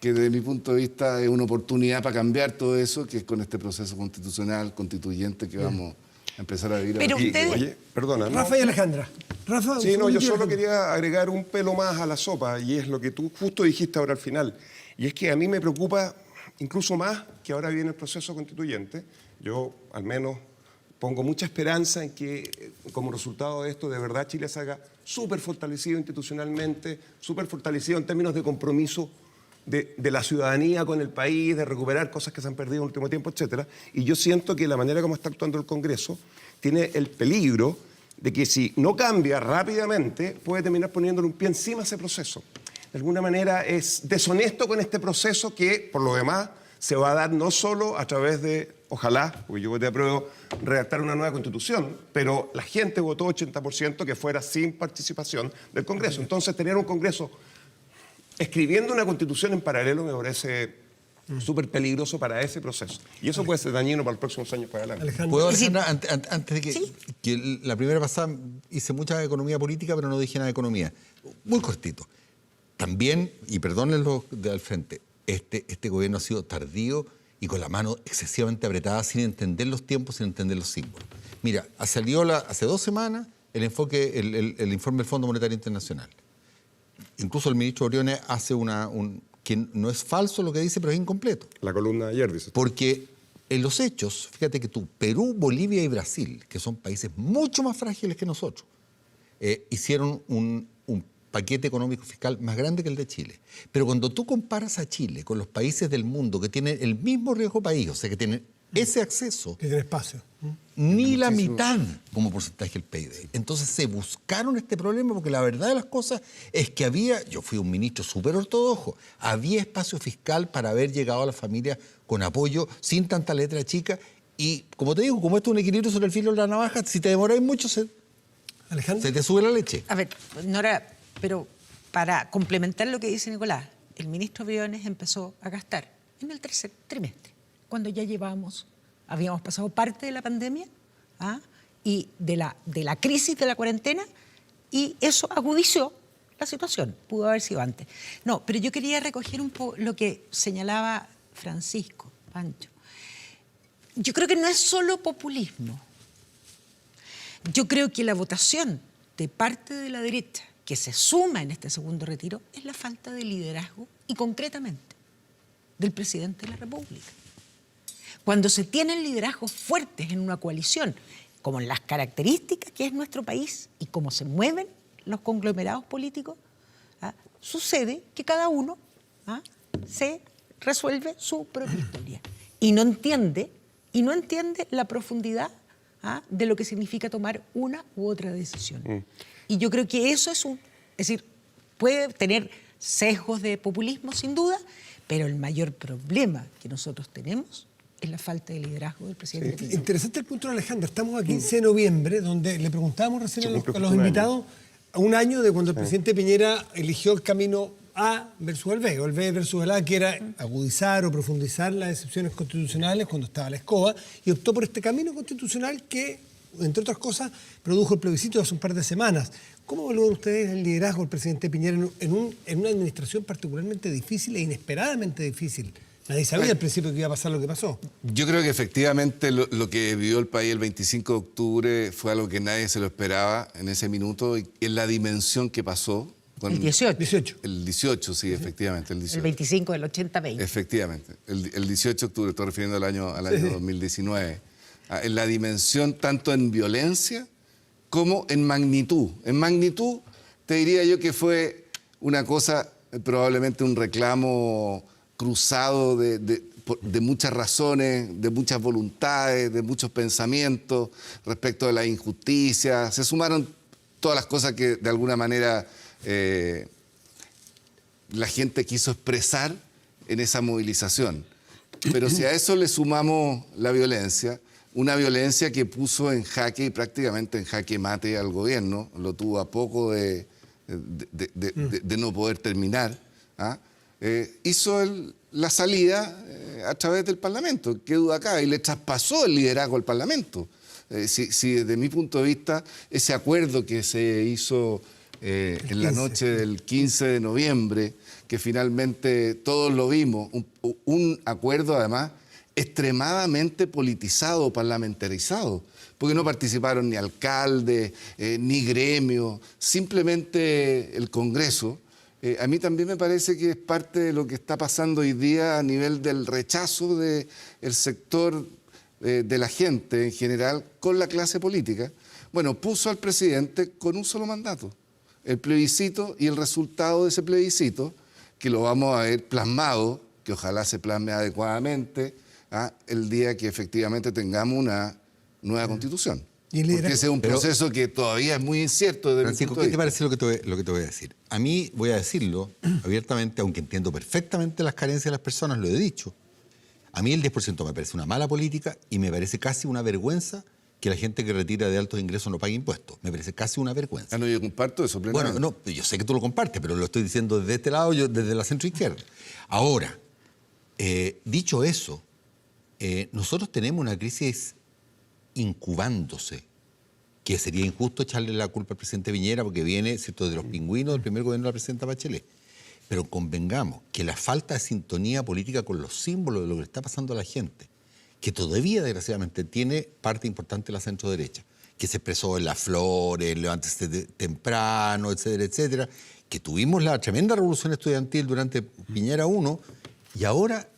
que desde mi punto de vista es una oportunidad para cambiar todo eso, que es con este proceso constitucional, constituyente que vamos a empezar a vivir. Pero ahora. usted... Oye, perdona. Rafa y Alejandra. Rafa, Sí, no, yo solo quería agregar un pelo más a la sopa, y es lo que tú justo dijiste ahora al final. Y es que a mí me preocupa incluso más que ahora viene el proceso constituyente. Yo, al menos, pongo mucha esperanza en que, como resultado de esto, de verdad Chile salga súper fortalecido institucionalmente, súper fortalecido en términos de compromiso de la ciudadanía con el país, de recuperar cosas que se han perdido en el último tiempo, etc. Y yo siento que la manera como está actuando el Congreso tiene el peligro de que si no cambia rápidamente, puede terminar poniéndole un pie encima a ese proceso. De alguna manera es deshonesto con este proceso que, por lo demás, se va a dar no solo a través de, ojalá, porque yo te apruebo, redactar una nueva constitución, pero la gente votó 80% que fuera sin participación del Congreso. Entonces, tener un Congreso escribiendo una constitución en paralelo me parece súper peligroso para ese proceso. Y eso puede ser dañino para los próximos años para adelante. Alejandra. ¿Puedo, Alejandra, antes de que la primera pasada hice mucha economía política, pero no dije nada de economía? Muy cortito. También, y perdónenlo de al frente, este gobierno ha sido tardío y con la mano excesivamente apretada, sin entender los tiempos, sin entender los símbolos. Mira, salió hace 2 semanas el informe del Fondo Monetario Internacional. Incluso el ministro Briones hace que no es falso lo que dice, pero es incompleto. La columna de ayer, dice. Porque en los hechos, fíjate que Perú, Bolivia y Brasil, que son países mucho más frágiles que nosotros, hicieron un paquete económico fiscal más grande que el de Chile. Pero cuando tú comparas a Chile con los países del mundo que tienen el mismo riesgo país, o sea, que tienen ese acceso, que tiene espacio, ni la mitad como porcentaje del PIB. Entonces se buscaron este problema porque la verdad de las cosas es que yo fui un ministro súper ortodoxo, había espacio fiscal para haber llegado a la familia con apoyo, sin tanta letra chica, y como te digo, como esto es un equilibrio sobre el filo de la navaja, si te demoráis mucho, Alejandro, se te sube la leche. A ver, Nora, pero para complementar lo que dice Nicolás, el ministro Briones empezó a gastar en el tercer trimestre, cuando ya habíamos pasado parte de la pandemia y de la crisis de la cuarentena, y eso agudizó la situación. Pudo haber sido antes. No, pero yo quería recoger un poco lo que señalaba Francisco, Pancho. Yo creo que no es solo populismo. Yo creo que la votación de parte de la derecha que se suma en este segundo retiro es la falta de liderazgo y concretamente del presidente de la República. Cuando se tienen liderazgos fuertes en una coalición, como en las características que es nuestro país y cómo se mueven los conglomerados políticos, sucede que cada uno se resuelve su propia historia y no entiende la profundidad de lo que significa tomar una u otra decisión. Y yo creo que eso es decir, puede tener sesgos de populismo sin duda, pero el mayor problema que nosotros tenemos es la falta de liderazgo del presidente Piñera. Interesante el punto de Alejandra. Estamos a 15 de noviembre, donde le preguntábamos recién a los invitados a un año de cuando el presidente Piñera eligió el camino A versus el B, o el B versus el A, que era agudizar o profundizar las excepciones constitucionales cuando estaba la escoba, y optó por este camino constitucional que, entre otras cosas, produjo el plebiscito hace un par de semanas. ¿Cómo evalúan ustedes el liderazgo del presidente Piñera en una administración particularmente difícil e inesperadamente difícil? Nadie sabía al principio que iba a pasar lo que pasó. Yo creo que efectivamente lo que vivió el país el 25 de octubre fue algo que nadie se lo esperaba en ese minuto, y en la dimensión que pasó. El 18. El 18, sí, efectivamente. El 18. El 25 del 80-20. Efectivamente. El 18 de octubre, estoy refiriendo al año 2019. En la dimensión tanto en violencia como en magnitud. En magnitud, te diría yo que fue una cosa, probablemente un reclamo cruzado de muchas razones, de muchas voluntades, de muchos pensamientos respecto de la injusticia. Se sumaron todas las cosas que de alguna manera la gente quiso expresar en esa movilización. Pero si a eso le sumamos la violencia, una violencia que puso en jaque y prácticamente en jaque mate al gobierno, lo tuvo a poco de no poder terminar, hizo la salida a través del Parlamento, qué duda cabe, y le traspasó el liderazgo al Parlamento. Si desde mi punto de vista ese acuerdo que se hizo en la noche del 15 de noviembre, que finalmente todos lo vimos, un acuerdo además extremadamente politizado, parlamentarizado, porque no participaron ni alcaldes, ni gremios, simplemente el Congreso. A mí también me parece que es parte de lo que está pasando hoy día a nivel del rechazo del sector de la gente en general con la clase política. Bueno, puso al presidente con un solo mandato, el plebiscito, y el resultado de ese plebiscito, que lo vamos a ver plasmado, que ojalá se plasme adecuadamente, el día que efectivamente tengamos una nueva constitución. Porque ese es un proceso que todavía es muy incierto. Francisco, ¿qué te parece lo que te voy a decir? A mí, voy a decirlo abiertamente, aunque entiendo perfectamente las carencias de las personas, lo he dicho. A mí el 10% me parece una mala política y me parece casi una vergüenza que la gente que retira de altos ingresos no pague impuestos. Me parece casi una vergüenza. No, yo comparto eso plenamente. Bueno, no, yo sé que tú lo compartes, pero lo estoy diciendo desde este lado, yo desde la centroizquierda. Ahora, dicho eso, nosotros tenemos una crisis incubándose, que sería injusto echarle la culpa al presidente Piñera porque viene, ¿cierto?, de los pingüinos del primer gobierno de la presidenta Bachelet. Pero convengamos que la falta de sintonía política con los símbolos de lo que le está pasando a la gente, que todavía desgraciadamente tiene parte importante de la centro-derecha, que se expresó en las flores, en levántese temprano, etcétera, etcétera, que tuvimos la tremenda revolución estudiantil durante Piñera 1 y ahora,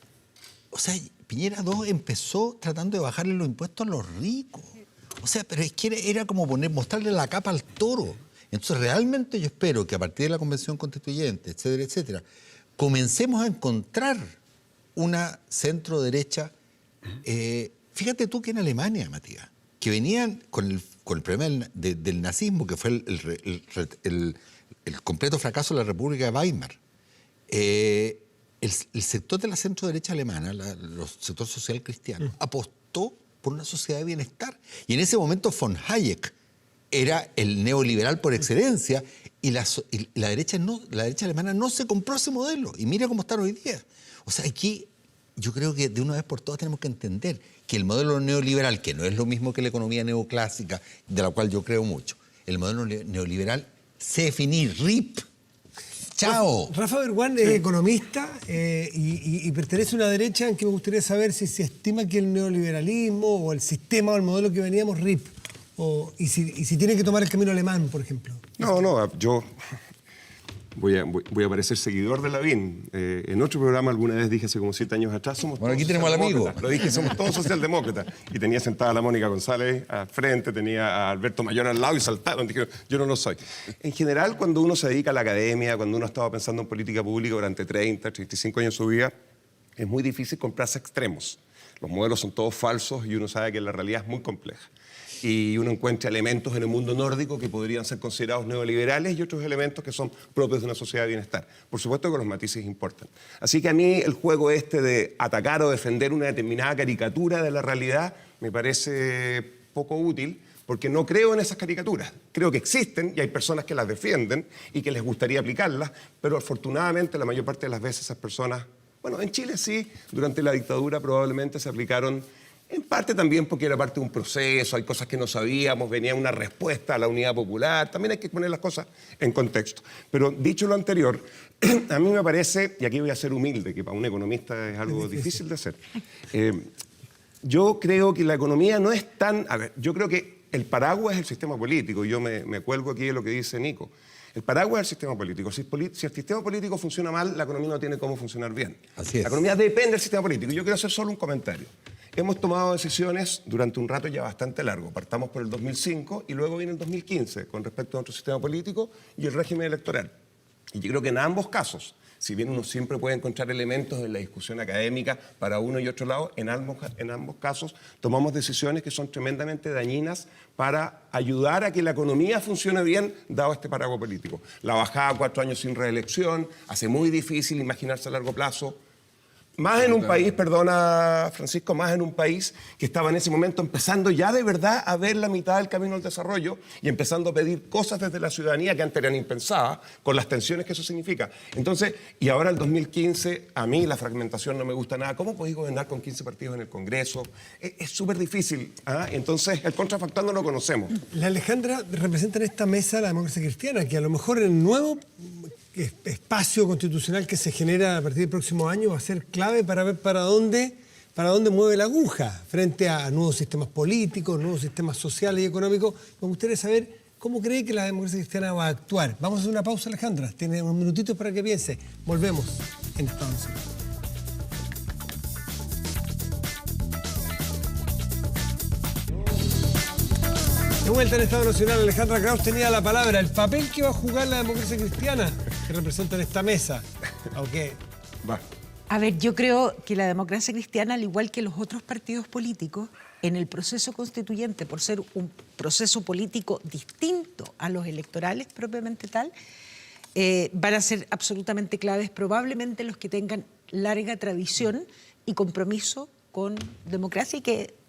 o sea, Piñera 2 empezó tratando de bajarle los impuestos a los ricos. O sea, pero es que era como mostrarle la capa al toro. Entonces, realmente yo espero que a partir de la Convención Constituyente, etcétera, etcétera, comencemos a encontrar una centro-derecha. Fíjate tú que en Alemania, Matías, que venían con el problema del nazismo, que fue el completo fracaso de la República de Weimar, el sector de la centro-derecha alemana, el sector social cristiano, apostó por una sociedad de bienestar. Y en ese momento von Hayek era el neoliberal por excelencia, y la derecha alemana no se compró ese modelo. Y mira cómo están hoy día. O sea, aquí yo creo que de una vez por todas tenemos que entender que el modelo neoliberal, que no es lo mismo que la economía neoclásica, de la cual yo creo mucho, el modelo neoliberal se define RIP. ¡Chao! Rafa Berguán es economista y pertenece a una derecha en que me gustaría saber si se estima que el neoliberalismo o el sistema o el modelo que veníamos RIP, y si tiene que tomar el camino alemán, por ejemplo. No, yo voy a parecer seguidor de Lavín. En otro programa alguna vez dije, hace como 7 años atrás, somos todos aquí tenemos al amigo. Lo dije, somos todos socialdemócratas. Y tenía sentada a la Mónica González al frente, tenía a Alberto Mayor al lado y saltaron. Dijeron, yo no lo soy. En general, cuando uno se dedica a la academia, cuando uno ha estado pensando en política pública durante 30, 35 años de su vida, es muy difícil comprarse extremos. Los modelos son todos falsos y uno sabe que la realidad es muy compleja. Y uno encuentra elementos en el mundo nórdico que podrían ser considerados neoliberales y otros elementos que son propios de una sociedad de bienestar. Por supuesto que los matices importan. Así que a mí el juego este de atacar o defender una determinada caricatura de la realidad me parece poco útil, porque no creo en esas caricaturas. Creo que existen y hay personas que las defienden y que les gustaría aplicarlas, pero afortunadamente la mayor parte de las veces esas personas, bueno, en Chile sí, durante la dictadura probablemente se aplicaron. En parte también porque era parte de un proceso, hay cosas que no sabíamos, venía una respuesta a la unidad popular, también hay que poner las cosas en contexto. Pero dicho lo anterior, a mí me parece, y aquí voy a ser humilde, que para un economista es algo difícil de hacer, yo creo que la economía no es tan... A ver, yo creo que el paraguas es el sistema político, yo me cuelgo aquí de lo que dice Nico. El paraguas es el sistema político. Si el sistema político funciona mal, la economía no tiene cómo funcionar bien. Así es. La economía depende del sistema político. Yo quiero hacer solo un comentario. Hemos tomado decisiones durante un rato ya bastante largo. Partamos por el 2005 y luego viene el 2015 con respecto a nuestro sistema político y el régimen electoral. Y yo creo que en ambos casos, si bien uno siempre puede encontrar elementos en la discusión académica para uno y otro lado, en ambos casos tomamos decisiones que son tremendamente dañinas para ayudar a que la economía funcione bien, dado este paraguas político. La bajada a 4 años sin reelección hace muy difícil imaginarse a largo plazo. Más en un país, perdona Francisco, más en un país que estaba en ese momento empezando ya de verdad a ver la mitad del camino al desarrollo y empezando a pedir cosas desde la ciudadanía que antes eran impensadas, con las tensiones que eso significa. Entonces, y ahora el 2015, a mí la fragmentación no me gusta nada. ¿Cómo podéis gobernar con 15 partidos en el Congreso? Es súper difícil. Entonces, el contrafactual no lo conocemos. La Alejandra representa en esta mesa la democracia cristiana, que a lo mejor en el nuevo espacio constitucional que se genera a partir del próximo año va a ser clave para ver para dónde mueve la aguja frente a nuevos sistemas políticos, nuevos sistemas sociales y económicos. Me gustaría saber cómo cree que la democracia cristiana va a actuar. Vamos a hacer una pausa, Alejandra. Tiene unos minutitos para que piense. Volvemos en Estado Nacional. De vuelta en Estado Nacional, Alejandra Kraus tenía la palabra. El papel que va a jugar la democracia cristiana que representa en esta mesa. Okay. Va. A ver, yo creo que la democracia cristiana, al igual que los otros partidos políticos, en el proceso constituyente, por ser un proceso político distinto a los electorales propiamente tal, van a ser absolutamente claves, probablemente los que tengan larga tradición y compromiso con democracia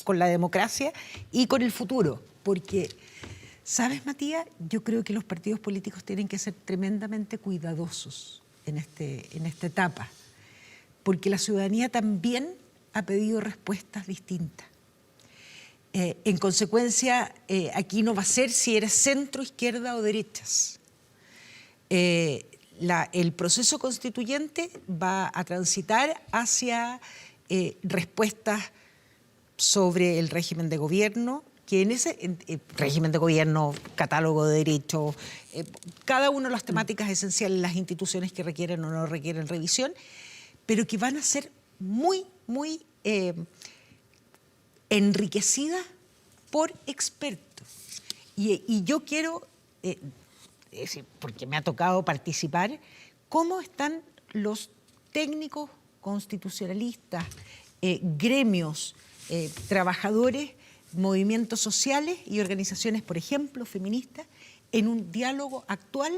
con la democracia y con el futuro. Porque, ¿sabes, Matías? Yo creo que los partidos políticos tienen que ser tremendamente cuidadosos en esta etapa, porque la ciudadanía también ha pedido respuestas distintas. En consecuencia, aquí no va a ser si eres centro, izquierda o derechas. El proceso constituyente va a transitar hacia respuestas sobre el régimen de gobierno, que en ese régimen de gobierno, catálogo de derechos, cada una de las temáticas esenciales, las instituciones que requieren o no requieren revisión, pero que van a ser muy, muy enriquecidas por expertos. Y yo quiero porque me ha tocado participar, cómo están los técnicos constitucionalistas, gremios, trabajadores, movimientos sociales y organizaciones, por ejemplo, feministas, en un diálogo actual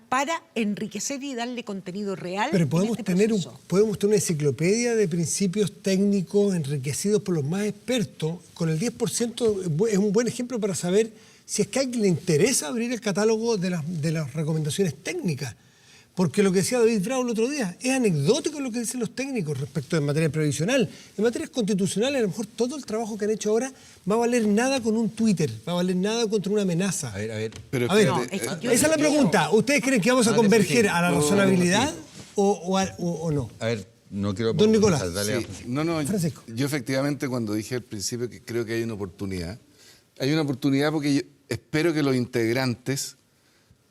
para enriquecer y darle contenido real. Pero podemos tener una enciclopedia de principios técnicos enriquecidos por los más expertos. Con el 10% es un buen ejemplo para saber si es que a alguien le interesa abrir el catálogo de las recomendaciones técnicas. Porque lo que decía David Bravo el otro día, es anecdótico lo que dicen los técnicos respecto de materia previsional. En materias constitucionales, a lo mejor todo el trabajo que han hecho ahora va a valer nada con un Twitter, va a valer nada contra una amenaza. A ver. Pero esa es la pregunta. ¿Ustedes creen que vamos a converger a la razonabilidad o no? A ver, no quiero... Don Nicolás. Dale, sí, Francisco. Yo efectivamente cuando dije al principio que creo que hay una oportunidad porque yo espero que los integrantes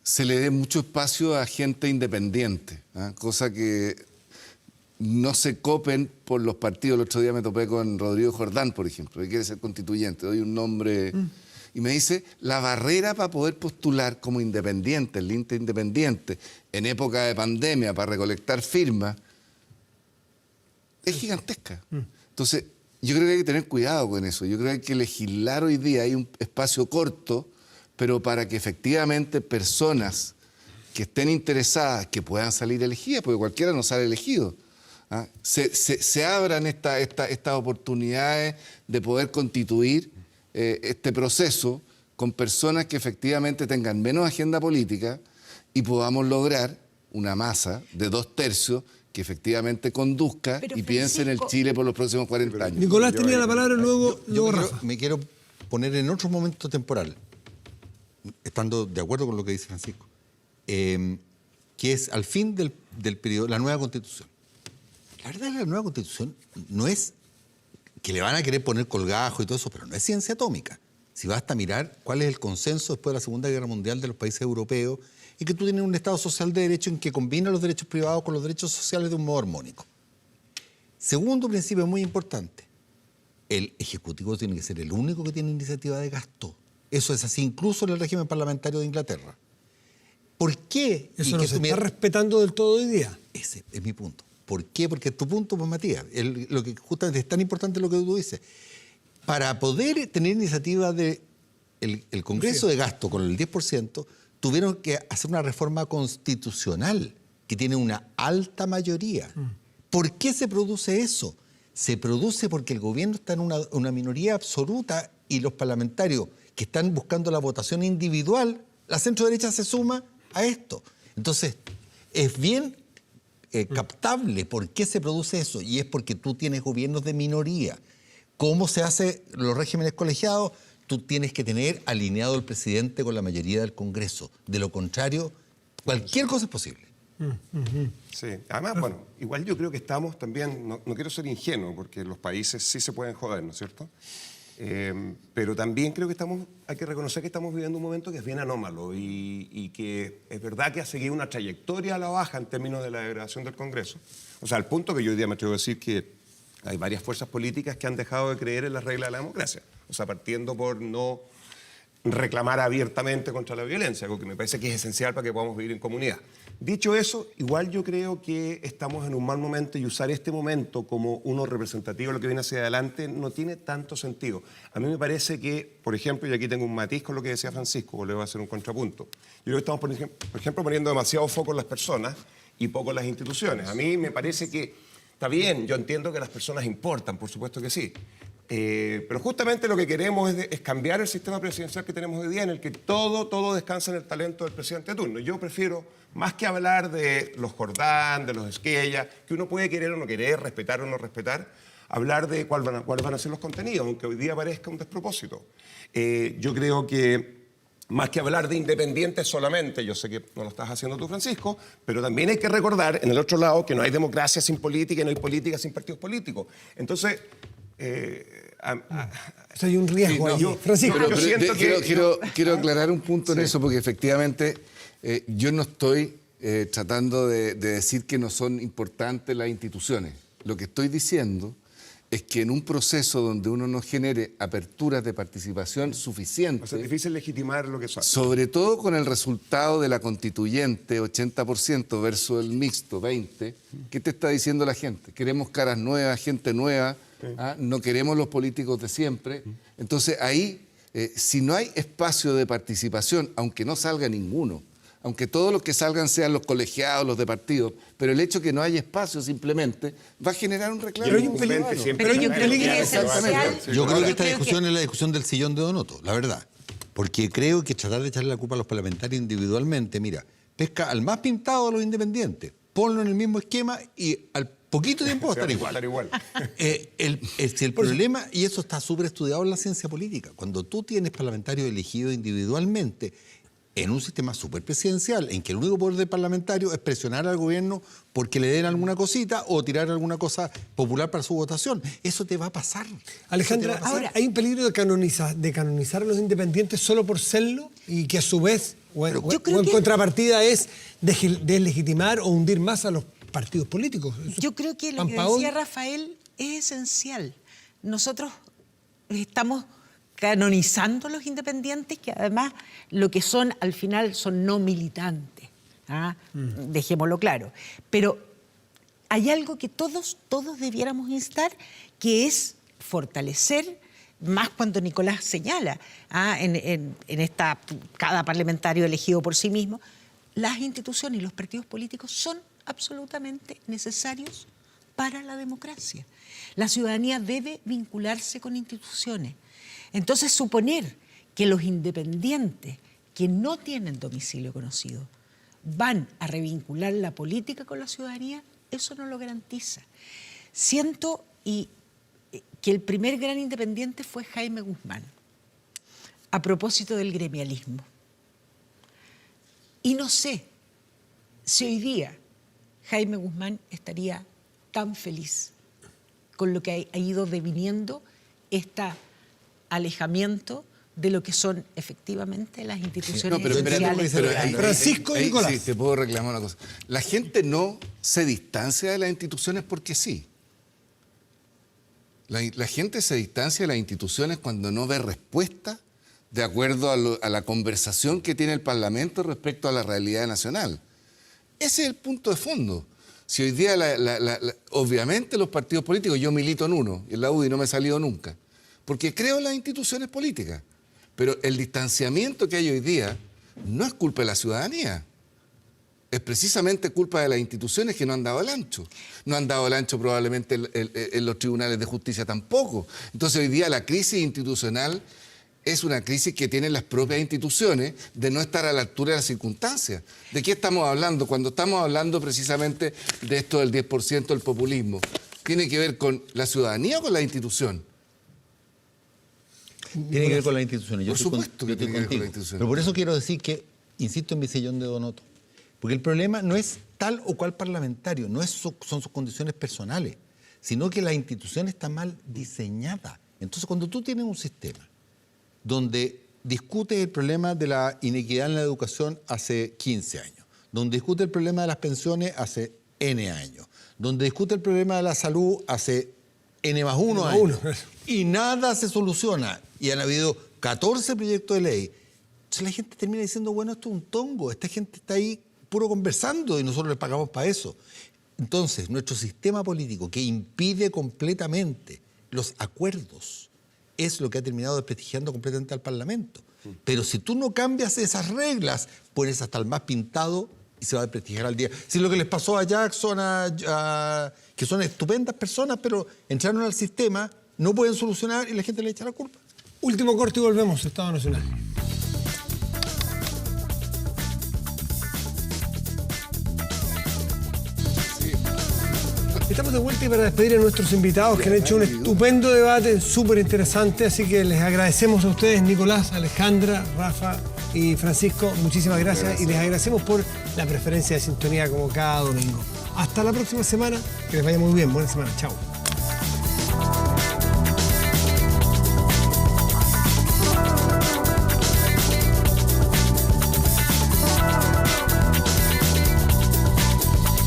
se le dé mucho espacio a gente independiente, cosa que no se copen por los partidos. El otro día me topé con Rodrigo Jordán, por ejemplo, que quiere ser constituyente, doy un nombre, y me dice, la barrera para poder postular como independiente, el linte independiente, en época de pandemia, para recolectar firmas, es gigantesca. Entonces, yo creo que hay que tener cuidado con eso. Yo creo que hay que legislar hoy día, hay un espacio corto, pero para que efectivamente personas que estén interesadas, que puedan salir elegidas, porque cualquiera no sale elegido, se abran estas oportunidades de poder constituir este proceso con personas que efectivamente tengan menos agenda política y podamos lograr una masa de 2/3 que efectivamente conduzca y piense en el Chile por los próximos 40 años. Nicolás tenía la palabra, luego Rafa. Me quiero poner en otro momento temporal, estando de acuerdo con lo que dice Francisco, que es al fin del periodo, la nueva Constitución. La verdad, la nueva Constitución no es que le van a querer poner colgajo y todo eso, pero no es ciencia atómica. Si basta mirar cuál es el consenso después de la Segunda Guerra Mundial de los países europeos y que tú tienes un Estado social de derecho en que combina los derechos privados con los derechos sociales de un modo armónico. Segundo principio muy importante, el Ejecutivo tiene que ser el único que tiene iniciativa de gasto. Eso es así incluso en el régimen parlamentario de Inglaterra. ¿Por qué? Eso no se está respetando del todo hoy día. Ese es mi punto. ¿Por qué? Porque tu punto, pues Matías, lo que justamente es tan importante lo que tú dices. Para poder tener iniciativa del Congreso de gasto con el 10%, tuvieron que hacer una reforma constitucional que tiene una alta mayoría. ¿Por qué se produce eso? Se produce porque el gobierno está en una minoría absoluta y los parlamentarios que están buscando la votación individual, la centro-derecha se suma a esto. Entonces, es bien captable por qué se produce eso, y es porque tú tienes gobiernos de minoría. ¿Cómo se hace los regímenes colegiados? Tú tienes que tener alineado al presidente con la mayoría del Congreso. De lo contrario, cualquier cosa es posible. Sí, además, bueno, igual yo creo que estamos también, no quiero ser ingenuo, porque los países sí se pueden joder, ¿no es cierto? Pero también creo que hay que reconocer que estamos viviendo un momento que es bien anómalo y que es verdad que ha seguido una trayectoria a la baja en términos de la degradación del Congreso. O sea, al punto que yo hoy día me atrevo a decir que hay varias fuerzas políticas que han dejado de creer en las reglas de la democracia. O sea, partiendo por no reclamar abiertamente contra la violencia, algo que me parece que es esencial para que podamos vivir en comunidad. Dicho eso, igual yo creo que estamos en un mal momento y usar este momento como uno representativo de lo que viene hacia adelante no tiene tanto sentido. A mí me parece que, por ejemplo, y aquí tengo un matiz con lo que decía Francisco, le voy a hacer un contrapunto. Yo creo que estamos, por ejemplo, poniendo demasiado foco en las personas y poco en las instituciones. A mí me parece que está bien, yo entiendo que las personas importan, por supuesto que sí. Pero justamente lo que queremos es cambiar el sistema presidencial que tenemos hoy día, en el que todo descansa en el talento del presidente de turno. Yo prefiero, más que hablar de los Jordán, de los Esquella, que uno puede querer o no querer, respetar o no respetar, hablar de cuáles van a ser los contenidos, aunque hoy día parezca un despropósito. Yo creo que más que hablar de independientes solamente, yo sé que no lo estás haciendo tú, Francisco, pero también hay que recordar, en el otro lado, que no hay democracia sin política y no hay política sin partidos políticos. Entonces... hay un riesgo ahí. Francisco, yo siento que... Quiero aclarar un punto en eso, porque efectivamente yo no estoy tratando de decir que no son importantes las instituciones. Lo que estoy diciendo es que en un proceso donde uno no genere aperturas de participación suficientes... O sea, es difícil legitimar lo que son. Sobre todo con el resultado de la constituyente, 80% versus el mixto, 20%. ¿Qué te está diciendo la gente? Queremos caras nuevas, gente nueva, no queremos los políticos de siempre. Entonces ahí, si no hay espacio de participación, aunque no salga ninguno, aunque todos los que salgan sean los colegiados, los de partidos, pero el hecho de que no haya espacio simplemente va a generar un reclamo. Pero hay un peligro. Pero yo creo que es esencial. Yo creo que esta discusión es la discusión del sillón de Donoto, la verdad. Porque creo que tratar de echarle la culpa a los parlamentarios individualmente, mira, pesca al más pintado de los independientes, ponlo en el mismo esquema y al poquito tiempo va a estar igual. El problema, y eso está súper estudiado en la ciencia política, cuando tú tienes parlamentarios elegidos individualmente en un sistema superpresidencial, en que el único poder del parlamentario es presionar al gobierno porque le den alguna cosita o tirar alguna cosa popular para su votación. Eso te va a pasar. Alejandra, ahora ¿hay un peligro de canonizar a los independientes solo por serlo? Y que a su vez, o en contrapartida, es deslegitimar o hundir más a los partidos políticos. Yo creo que lo que decía Rafael es esencial. Nosotros estamos canonizando a los independientes, que además lo que son al final son no militantes. Dejémoslo claro. Pero hay algo que todos debiéramos instar, que es fortalecer, más cuando Nicolás señala, en cada parlamentario elegido por sí mismo, las instituciones y los partidos políticos son absolutamente necesarios para la democracia. La ciudadanía debe vincularse con instituciones. Entonces, suponer que los independientes que no tienen domicilio conocido van a revincular la política con la ciudadanía, eso no lo garantiza. Siento que el primer gran independiente fue Jaime Guzmán, a propósito del gremialismo. Y no sé si hoy día Jaime Guzmán estaría tan feliz con lo que ha ido deviniendo alejamiento de lo que son efectivamente las instituciones sociales. Francisco Nicolás. Sí, te puedo reclamar una cosa. La gente no se distancia de las instituciones porque sí. La gente se distancia de las instituciones cuando no ve respuesta de acuerdo a la conversación que tiene el Parlamento respecto a la realidad nacional. Ese es el punto de fondo. Si hoy día, obviamente los partidos políticos, yo milito en uno, en la UDI no me he salido nunca, porque creo en las instituciones políticas. Pero el distanciamiento que hay hoy día no es culpa de la ciudadanía. Es precisamente culpa de las instituciones que no han dado el ancho. No han dado el ancho probablemente en los tribunales de justicia tampoco. Entonces hoy día la crisis institucional es una crisis que tienen las propias instituciones de no estar a la altura de las circunstancias. ¿De qué estamos hablando? Cuando estamos hablando precisamente de esto del 10% del populismo, ¿tiene que ver con la ciudadanía o con la institución? Tiene que ver con las instituciones. Por supuesto que tiene que ver con las instituciones. Pero por eso quiero decir que, insisto en mi sillón de Donoto, porque el problema no es tal o cual parlamentario, no son sus condiciones personales, sino que la institución está mal diseñada. Entonces, cuando tú tienes un sistema donde discutes el problema de la inequidad en la educación hace 15 años, donde discute el problema de las pensiones hace N años, donde discute el problema de la salud hace N+1 años, y nada se soluciona, y han habido 14 proyectos de ley, entonces la gente termina diciendo, bueno, esto es un tongo, esta gente está ahí puro conversando y nosotros les pagamos para eso. Entonces, nuestro sistema político, que impide completamente los acuerdos, es lo que ha terminado desprestigiando completamente al Parlamento. Pero si tú no cambias esas reglas, pones hasta el más pintado y se va a desprestigiar al día. Si lo que les pasó a Jackson, que son estupendas personas, pero entraron al sistema, no pueden solucionar y la gente le echa la culpa. Último corte y volvemos, Estado Nacional. Estamos de vuelta y para despedir a nuestros invitados que han hecho un estupendo debate, súper interesante, así que les agradecemos a ustedes, Nicolás, Alejandra, Rafa y Francisco, muchísimas gracias y les agradecemos por la preferencia de sintonía como cada domingo. Hasta la próxima semana, que les vaya muy bien, buena semana, chao.